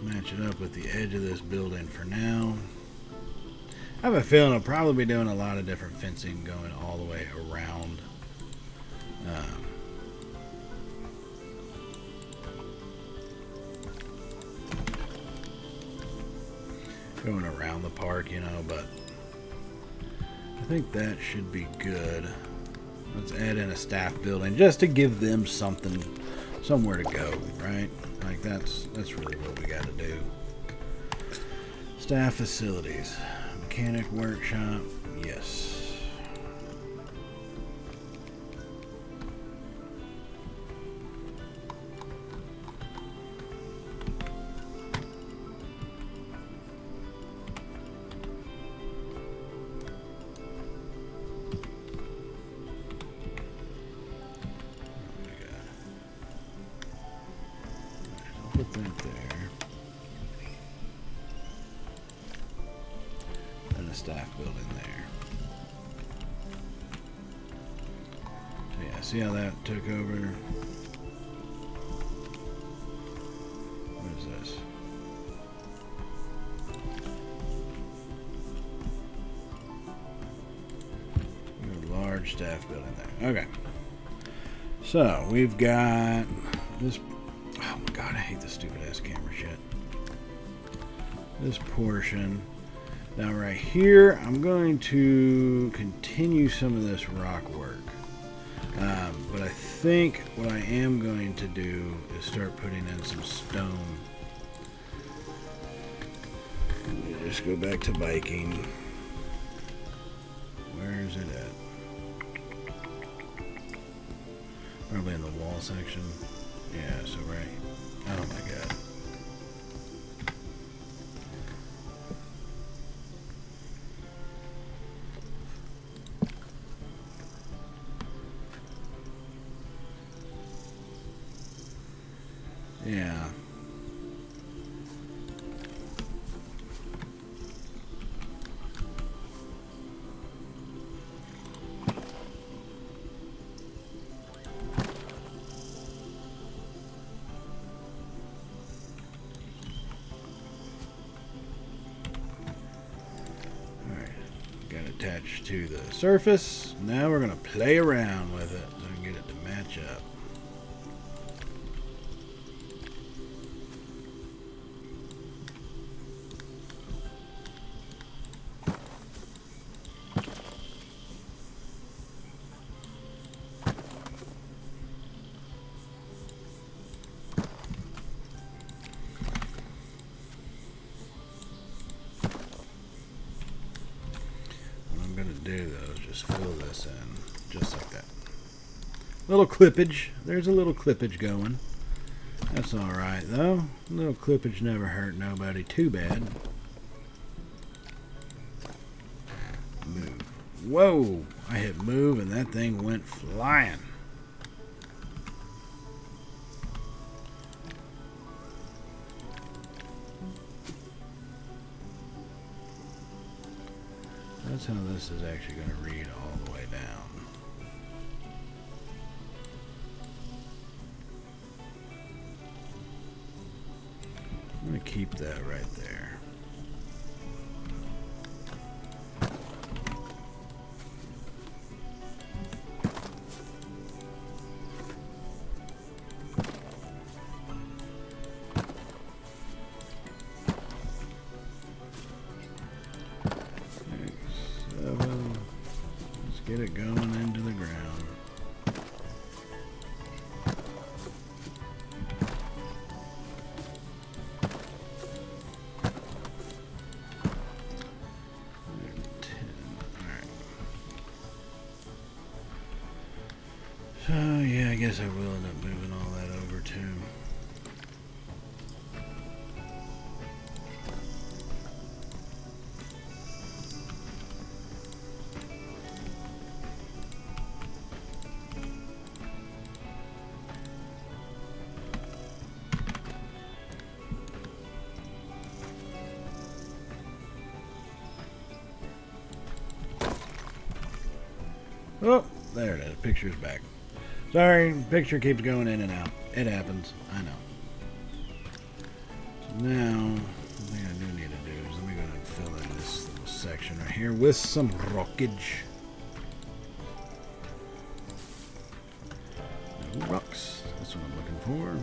Match it up with the edge of this building for now. I have a feeling I'll probably be doing a lot of different fencing going all the way around. Going around the park, you know, but I think that should be good. Let's add in a staff building just to give them something, somewhere to go, right? Like that's really what we got to do. Staff facilities, mechanic workshop, yes. Put that there. And a staff building there. So yeah, see how that took over? What is this? A large staff building there. Okay. So we've got this. Oh my god, I hate this stupid ass camera shit. This portion. Now right here, I'm going to continue some of this rock work. But I think what I am going to do is start putting in some stone. Let me just go back to Viking. Where is it at? Probably in the wall section. Yeah, so right. Oh my god. Yeah. Attached to the surface. Now we're going to play around with it so I can get it to match up. Do though is just fill this in just like that. Little clippage. There's a little clippage going. That's alright though. A little clippage never hurt nobody too bad. Move. Whoa! I hit move and that thing went flying. That's how this is actually going to read all the way down. I'm going to keep that right there. Get it going into the ground. Alright. So yeah, I guess I will end up moving all that over too. Oh, there it is. Picture's back. Sorry, picture keeps going in and out. It happens. I know. So now, the thing I do need to do is let me go ahead and fill in this little section right here with some rockage. No rocks. That's what I'm looking for.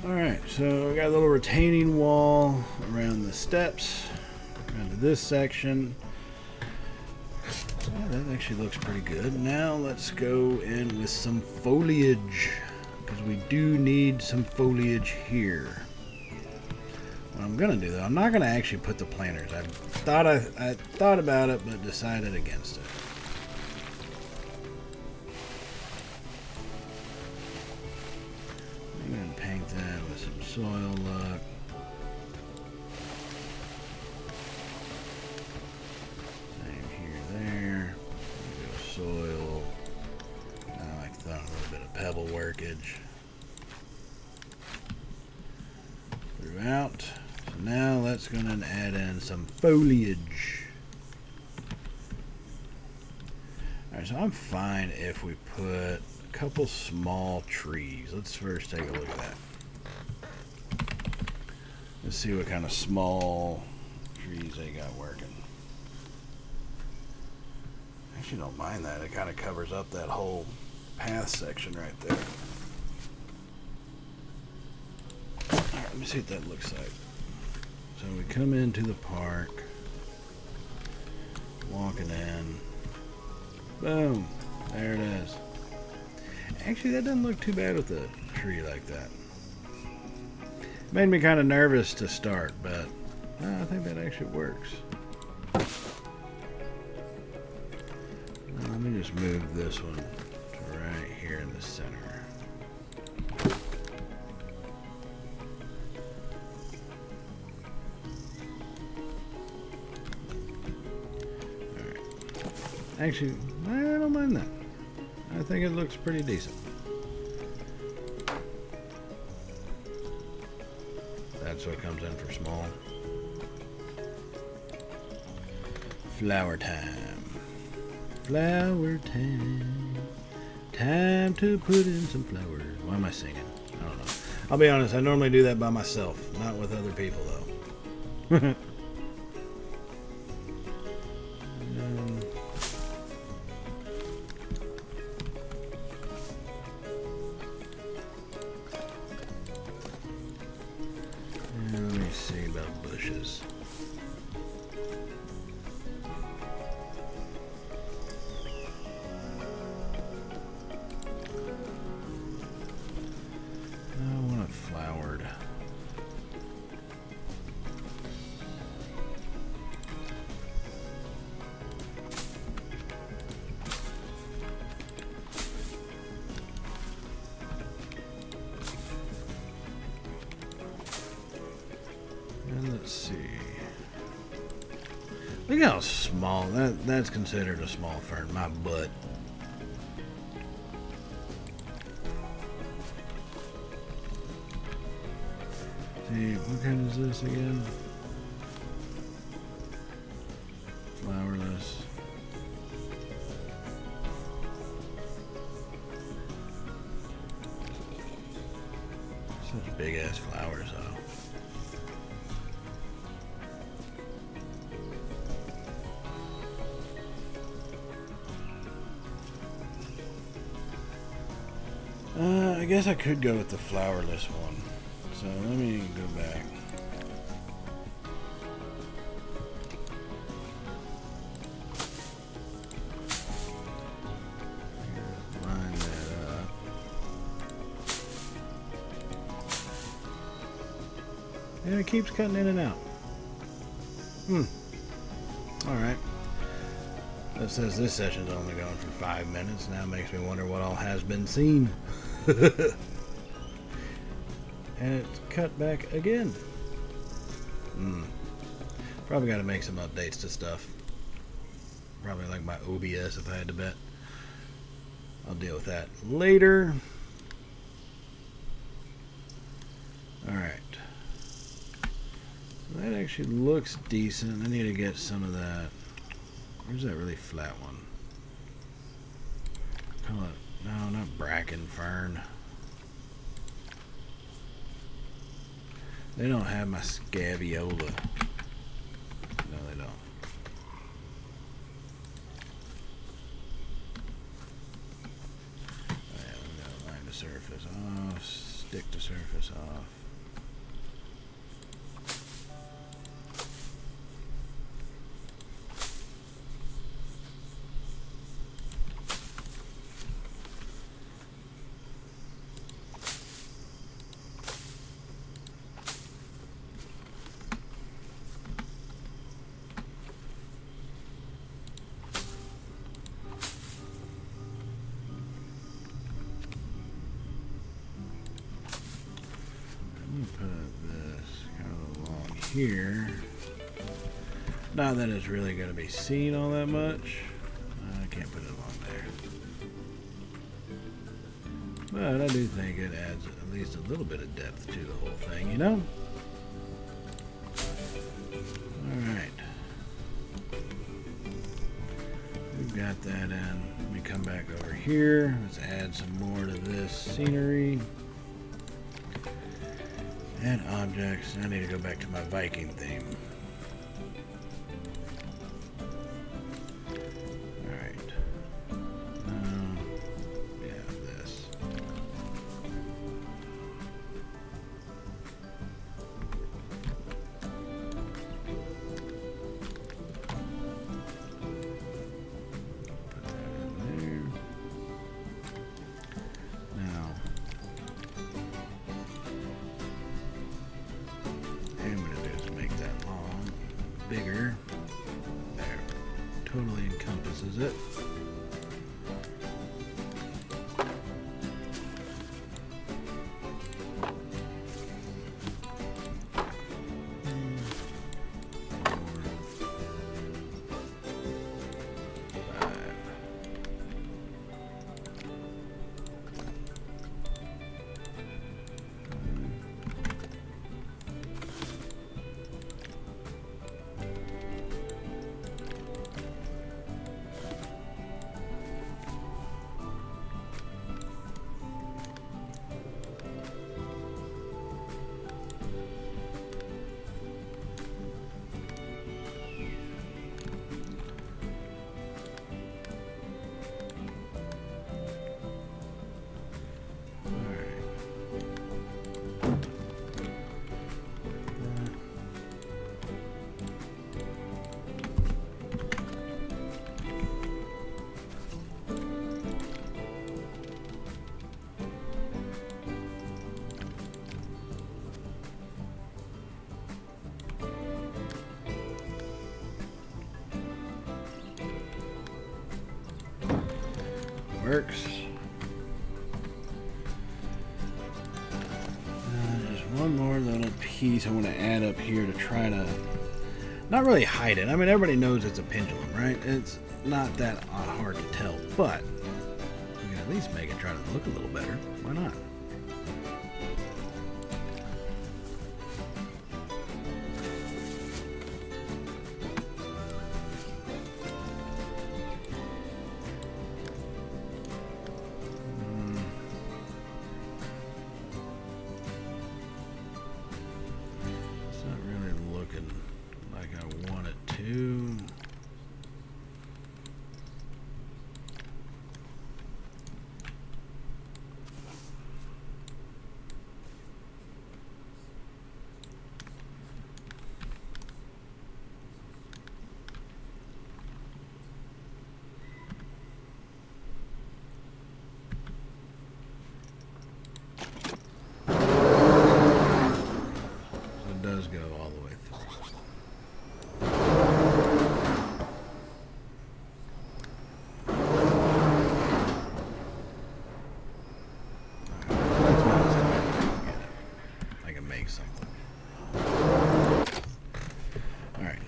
Alright, so we got a little retaining wall around the steps, around to this section. Yeah, that actually looks pretty good. Now let's go in with some foliage, because we do need some foliage here. What I'm going to do though, I'm not going to actually put the planters. I thought about it, but decided against it. I'm going to paint that with some soil look. Same here, there. Soil. I like to throw a little bit of pebble workage throughout. So now let's go and add in some foliage. Alright, so I'm fine if we put a couple small trees. Let's first take a look at that. Let's see what kind of small trees they got working. Actually don't mind that. It kind of covers up that whole path section right there. Alright, let me see what that looks like. So we come into the park, walking in. Boom. There it is. Actually, that doesn't look too bad with a tree like that. Made me kind of nervous to start, but I think that actually works. Let me just move this one to right here in the center. Alright. Actually, I don't mind that. I think it looks pretty decent. That's what comes in for small. Flower time. Flower time. Time to put in some flowers. Why am I singing? I don't know. I'll be honest, I normally do that by myself, not with other people though. Let me see about bushes. And let's see. Look how small that's considered a small fern. My butt. See, what kind is this again? Flowerless. Such big ass flowers though. I guess I could go with the flowerless one. So let me go back. Line that up. And it keeps cutting in and out. Alright. That says this session's only going for 5 minutes. Now it makes me wonder what all has been seen. And it's cut back again. Probably got to make some updates to stuff. Probably like my OBS if I had to bet. I'll deal with that later. Alright. That actually looks decent. I need to get some of that. Where's that really flat one? Call it, no, not bracken fern. They don't have my scabiola. No, they don't. Oh, yeah, we gotta line the surface off, stick the surface off. Put this kind of along here. Not that it's really going to be seen all that much. I can't put it along there. But I do think it adds at least a little bit of depth to the whole thing, you know? Alright. We've got that in. Let me come back over here. Let's add some more to this scenery. And objects. I need to go back to my Viking theme. Alright. Yeah, this. Put that in there. Now, and I'm going to do is make that long, bigger. There. Totally encompasses it. Works. Just one more little final piece I want to add up here to try to not really hide it. I mean, everybody knows it's a pendulum, right? It's not that hard to tell, but we can at least make it try to look a little better. Why not?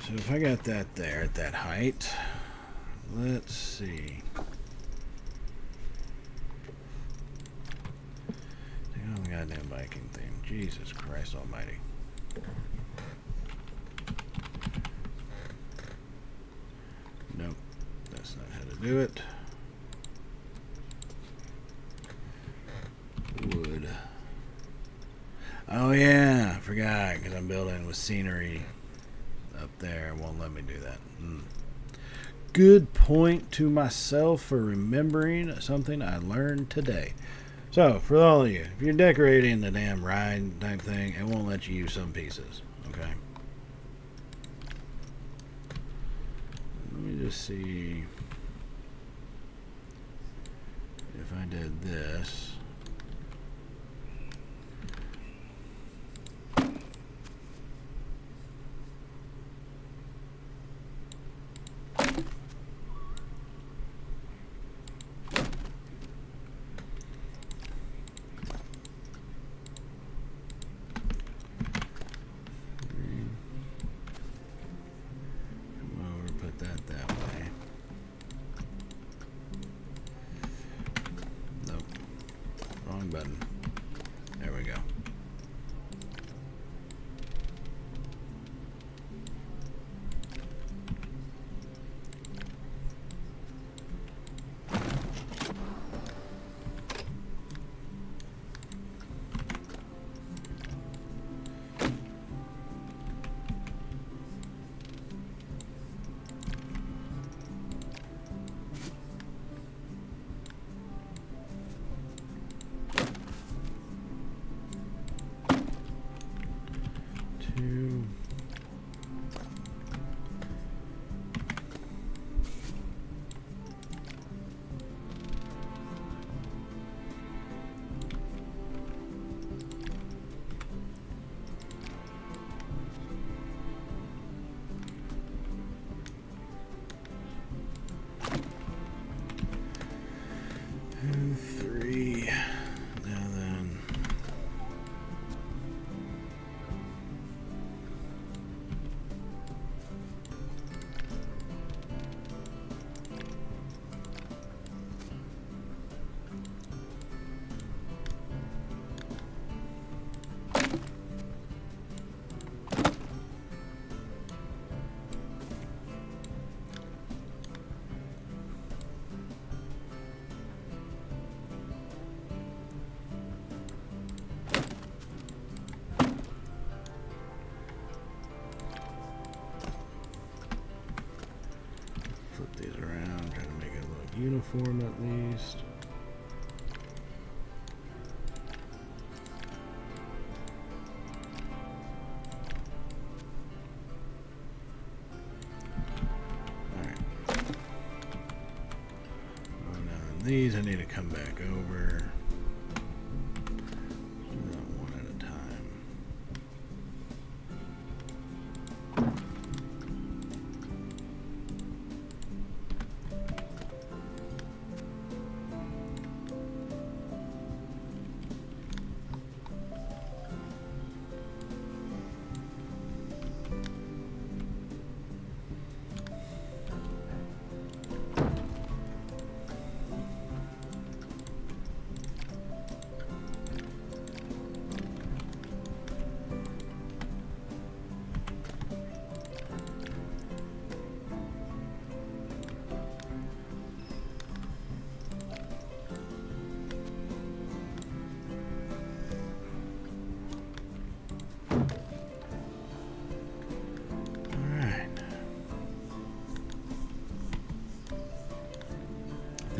So if I got that there at that height, let's see. Take on the goddamn Viking theme. Jesus Christ almighty. Nope, that's not how to do it. Wood. Oh yeah, I forgot, because I'm building with scenery up there. It won't let me do that. Good point to myself for remembering something I learned today. So, for all of you, if you're decorating the damn ride type thing, it won't let you use some pieces. Okay? Let me just see if I did this. Button. There we go. Uniform at least. Alright. Well, now these I need to come back over. One at a time.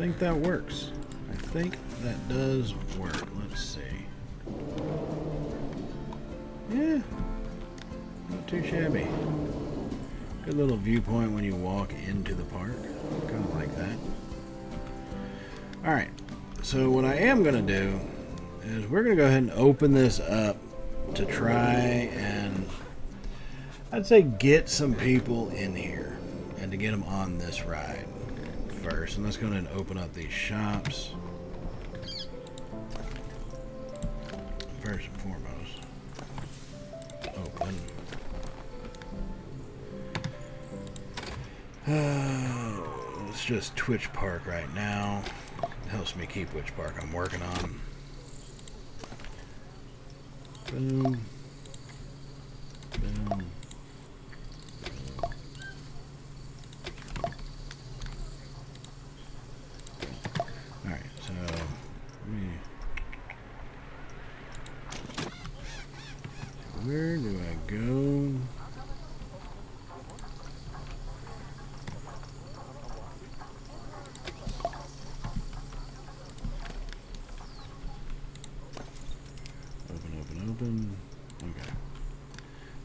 think that works. I think that does work. Let's see. Yeah, not too shabby. Good little viewpoint when you walk into the park. Kind of like that. Alright, so what I am going to do is we're going to go ahead and open this up to try and, I'd say, get some people in here and to get them on this ride first. And let's go ahead and open up these shops first and foremost. Open. It's just Twitch Park right now. It helps me keep which park I'm working on. Boom. Boom. Alright, so where do I go? Open. Okay.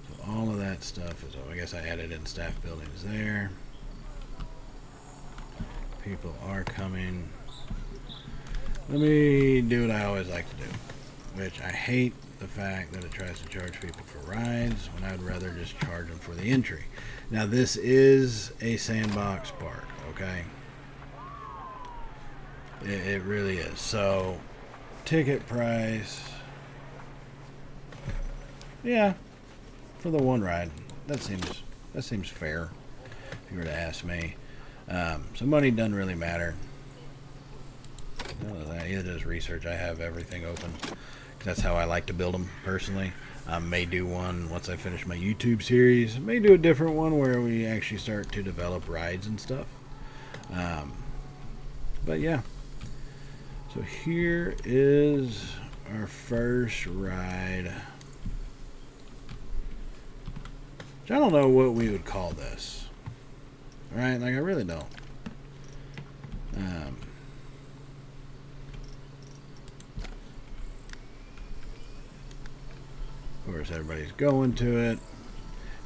So all of that stuff is, I guess I added in staff buildings there. People are coming. Let me do what I always like to do, which I hate the fact that it tries to charge people for rides when I'd rather just charge them for the entry. Now this is a sandbox park, okay? It really is. So ticket price, yeah, for the one ride, that seems fair if you were to ask me. So money doesn't really matter. Either does research. I have everything open. That's how I like to build them personally. I may do one once I finish my YouTube series. I may do a different one where we actually start to develop rides and stuff. But yeah. So here is our first ride. I don't know what we would call this. Right? Like, I really don't. Of course, everybody's going to it.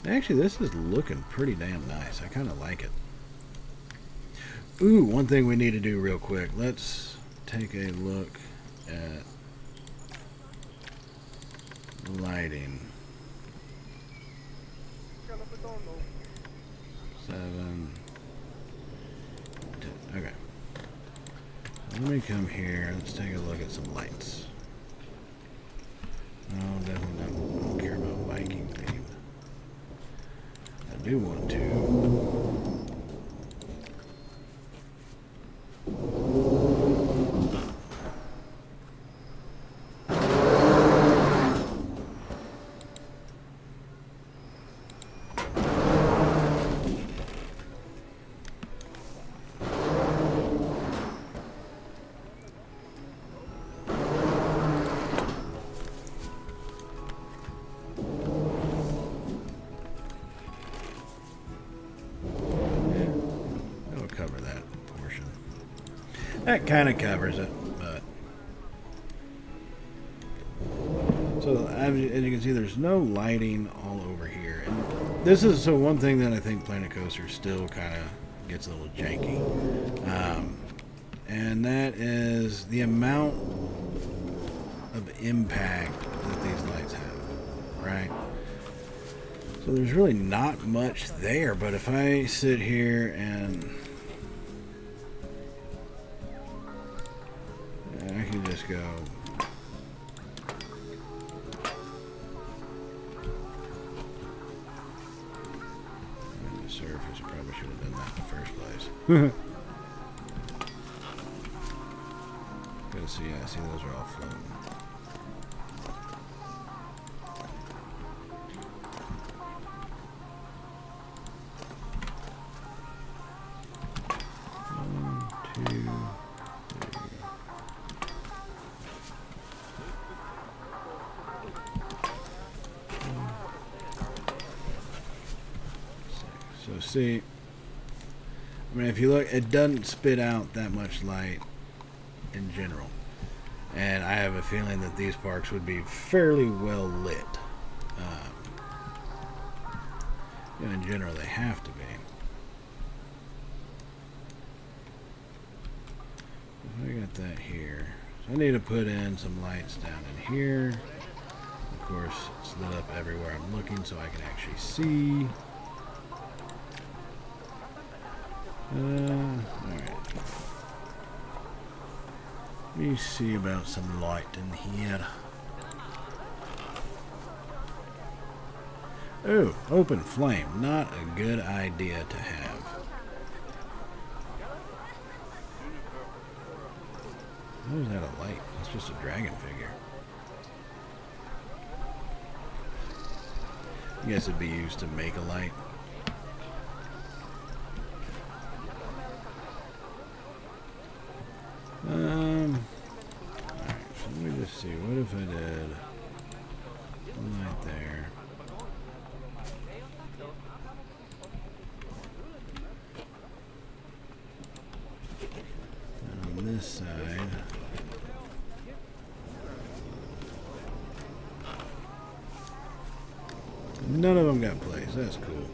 Actually, this is looking pretty damn nice. I kind of like it. Ooh, one thing we need to do real quick. Let's take a look at lighting. 7, 10. Okay. So let me come here. Let's take a look at some lights. No, definitely not. I don't care about Viking Theme. I do want to. That kind of covers it, but so as you can see, there's no lighting all over here, and this is so one thing that I think Planet Coaster still kind of gets a little janky, and that is the amount of impact that these lights have, right? So there's really not much there, but if I sit here and I can just go. And the surface, probably should have done that in the first place. Good to see, I see those are all floating. So see, I mean, if you look, it doesn't spit out that much light in general. And I have a feeling that these parks would be fairly well lit. In general, they have to be. I got that here. So I need to put in some lights down in here. Of course, it's lit up everywhere I'm looking so I can actually see. Alright. Let me see about some light in here. Oh, open flame. Not a good idea to have. How is that a light? That's just a dragon figure. I guess it'd be used to make a light. Alright, so let me just see. What if I did one light there? And on this side, none of them got place. That's cool.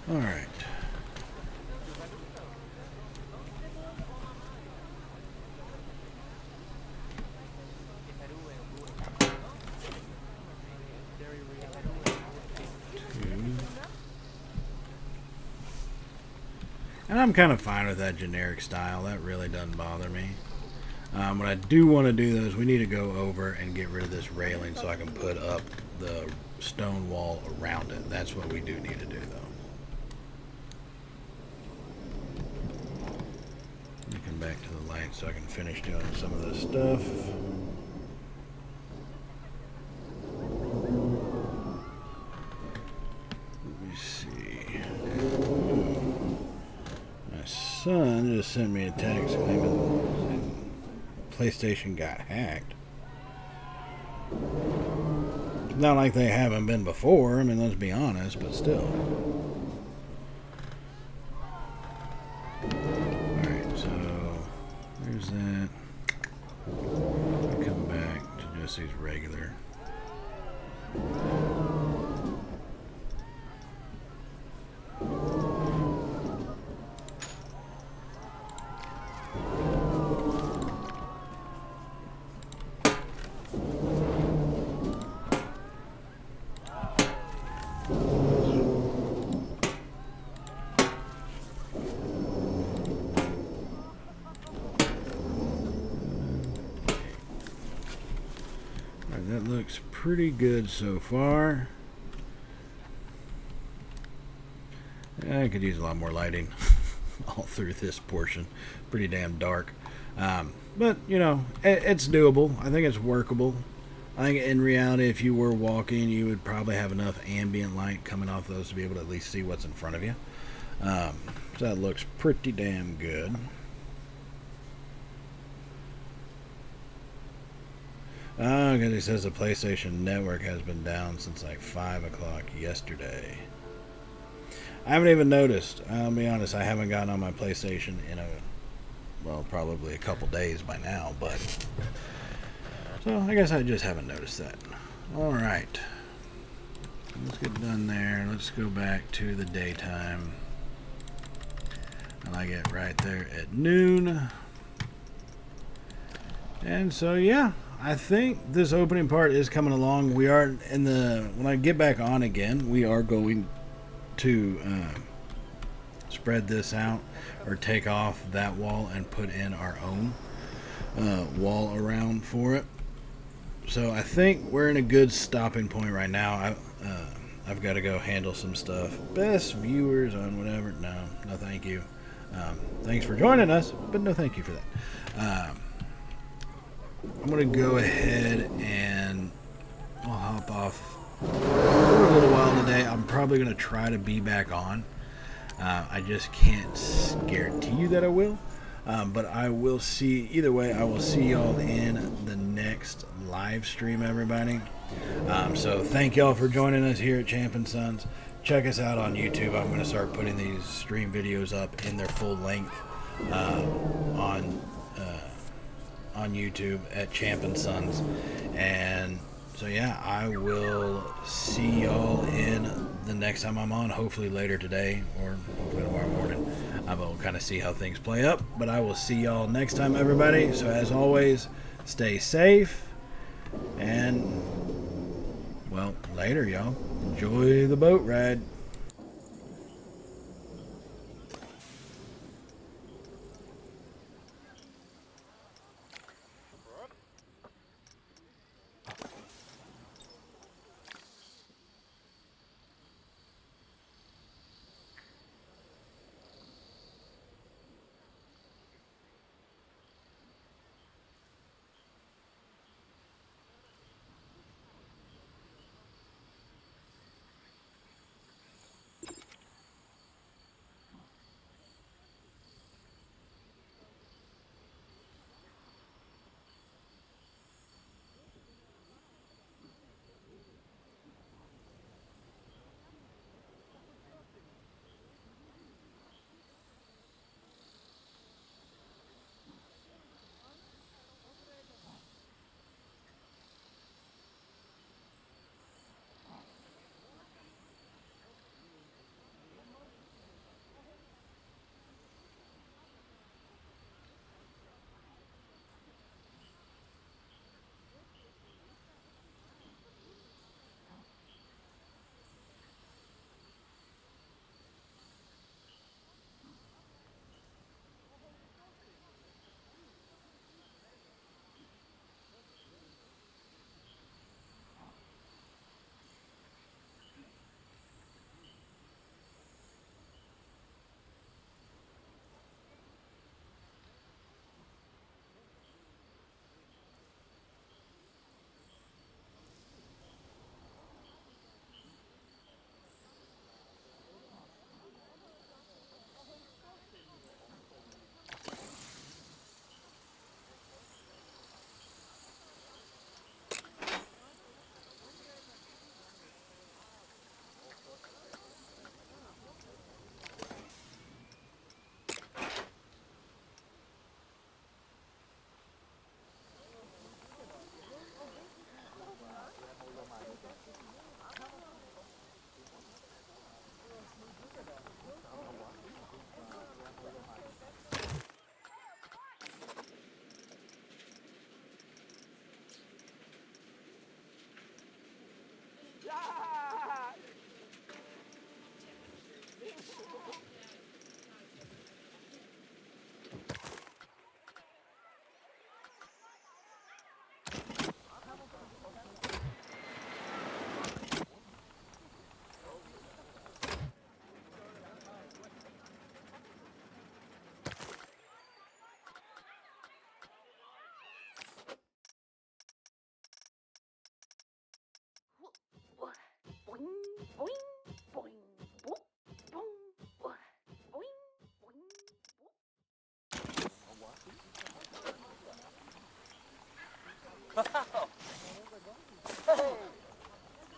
All right. And I'm kind of fine with that generic style. That really doesn't bother me. What I do want to do, though, is we need to go over and get rid of this railing so I can put up the stone wall around it. That's what we do need to do, though. Let me come back to the light so I can finish doing some of this stuff. Let me see. My son just sent me a text claiming PlayStation got hacked. It's not like they haven't been before. I mean, let's be honest, but still. Alright, so there's that. Come back to just these regular. That looks pretty good so far. I could use a lot more lighting all through this portion. Pretty damn dark. But, you know, it's doable. I think it's workable. I think in reality, if you were walking, you would probably have enough ambient light coming off those to be able to at least see what's in front of you. So that looks pretty damn good. Oh, because he says the PlayStation Network has been down since like 5 o'clock yesterday. I haven't even noticed. I'll be honest, I haven't gotten on my PlayStation in probably a couple days by now, but so I guess I just haven't noticed that. Alright. Let's get done there. Let's go back to the daytime. I like it right there at noon. And so, yeah, I think this opening part is coming along. We are when I get back on again, we are going to spread this out or take off that wall and put in our own wall around for it. So I think we're in a good stopping point right now. I've got to go handle some stuff. Best viewers on whatever. No thank you. Thanks for joining us, but no thank you for that. I'm going to go ahead and I'll hop off for a little while today. I'm probably going to try to be back on. I just can't guarantee you that I will. But I will see, either way, I will see y'all in the next live stream, everybody. So thank y'all for joining us here at Champ and Sons. Check us out on YouTube. I'm going to start putting these stream videos up in their full length on YouTube at Champ and Sons. And so yeah, I will see y'all in the next time I'm on, hopefully later today or hopefully tomorrow morning. I will kind of see how things play up, but I will see y'all next time, everybody. So as always, stay safe and, well, later, y'all. Enjoy the boat ride.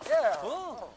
Yeah. Cool.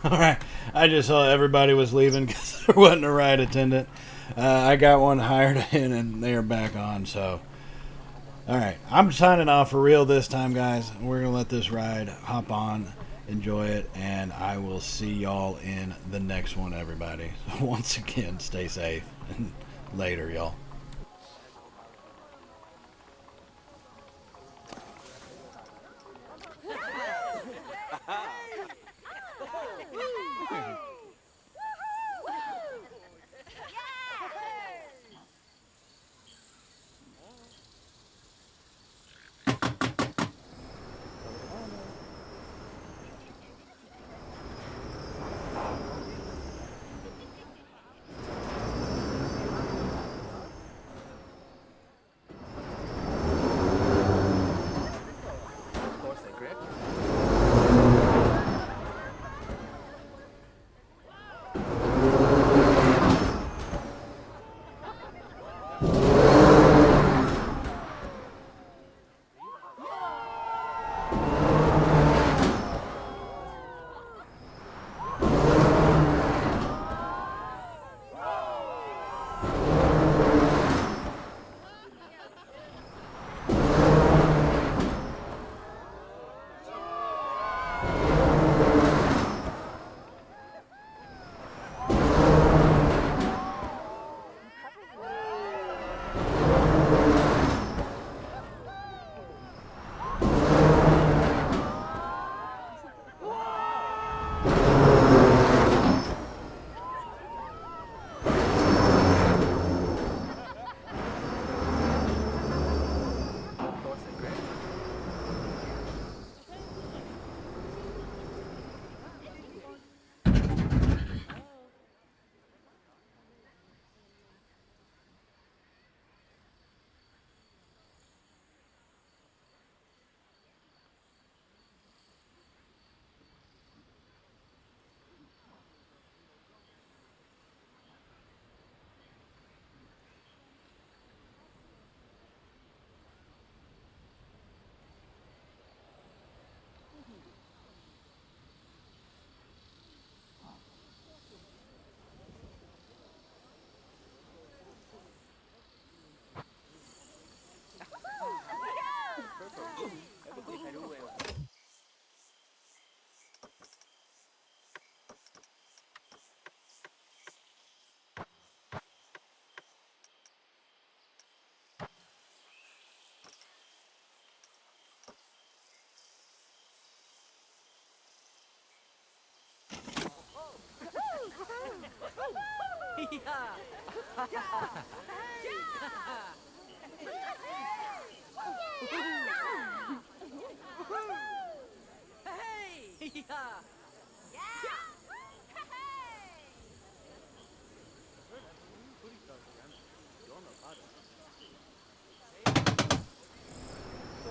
All right. I just saw everybody was leaving because there wasn't a ride attendant. I got one hired in and they're back on. So, all right. I'm signing off for real this time, guys. We're going to let this ride hop on, enjoy it, and I will see y'all in the next one, everybody. Once again, stay safe and later, y'all.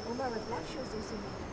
Uma reflexos is in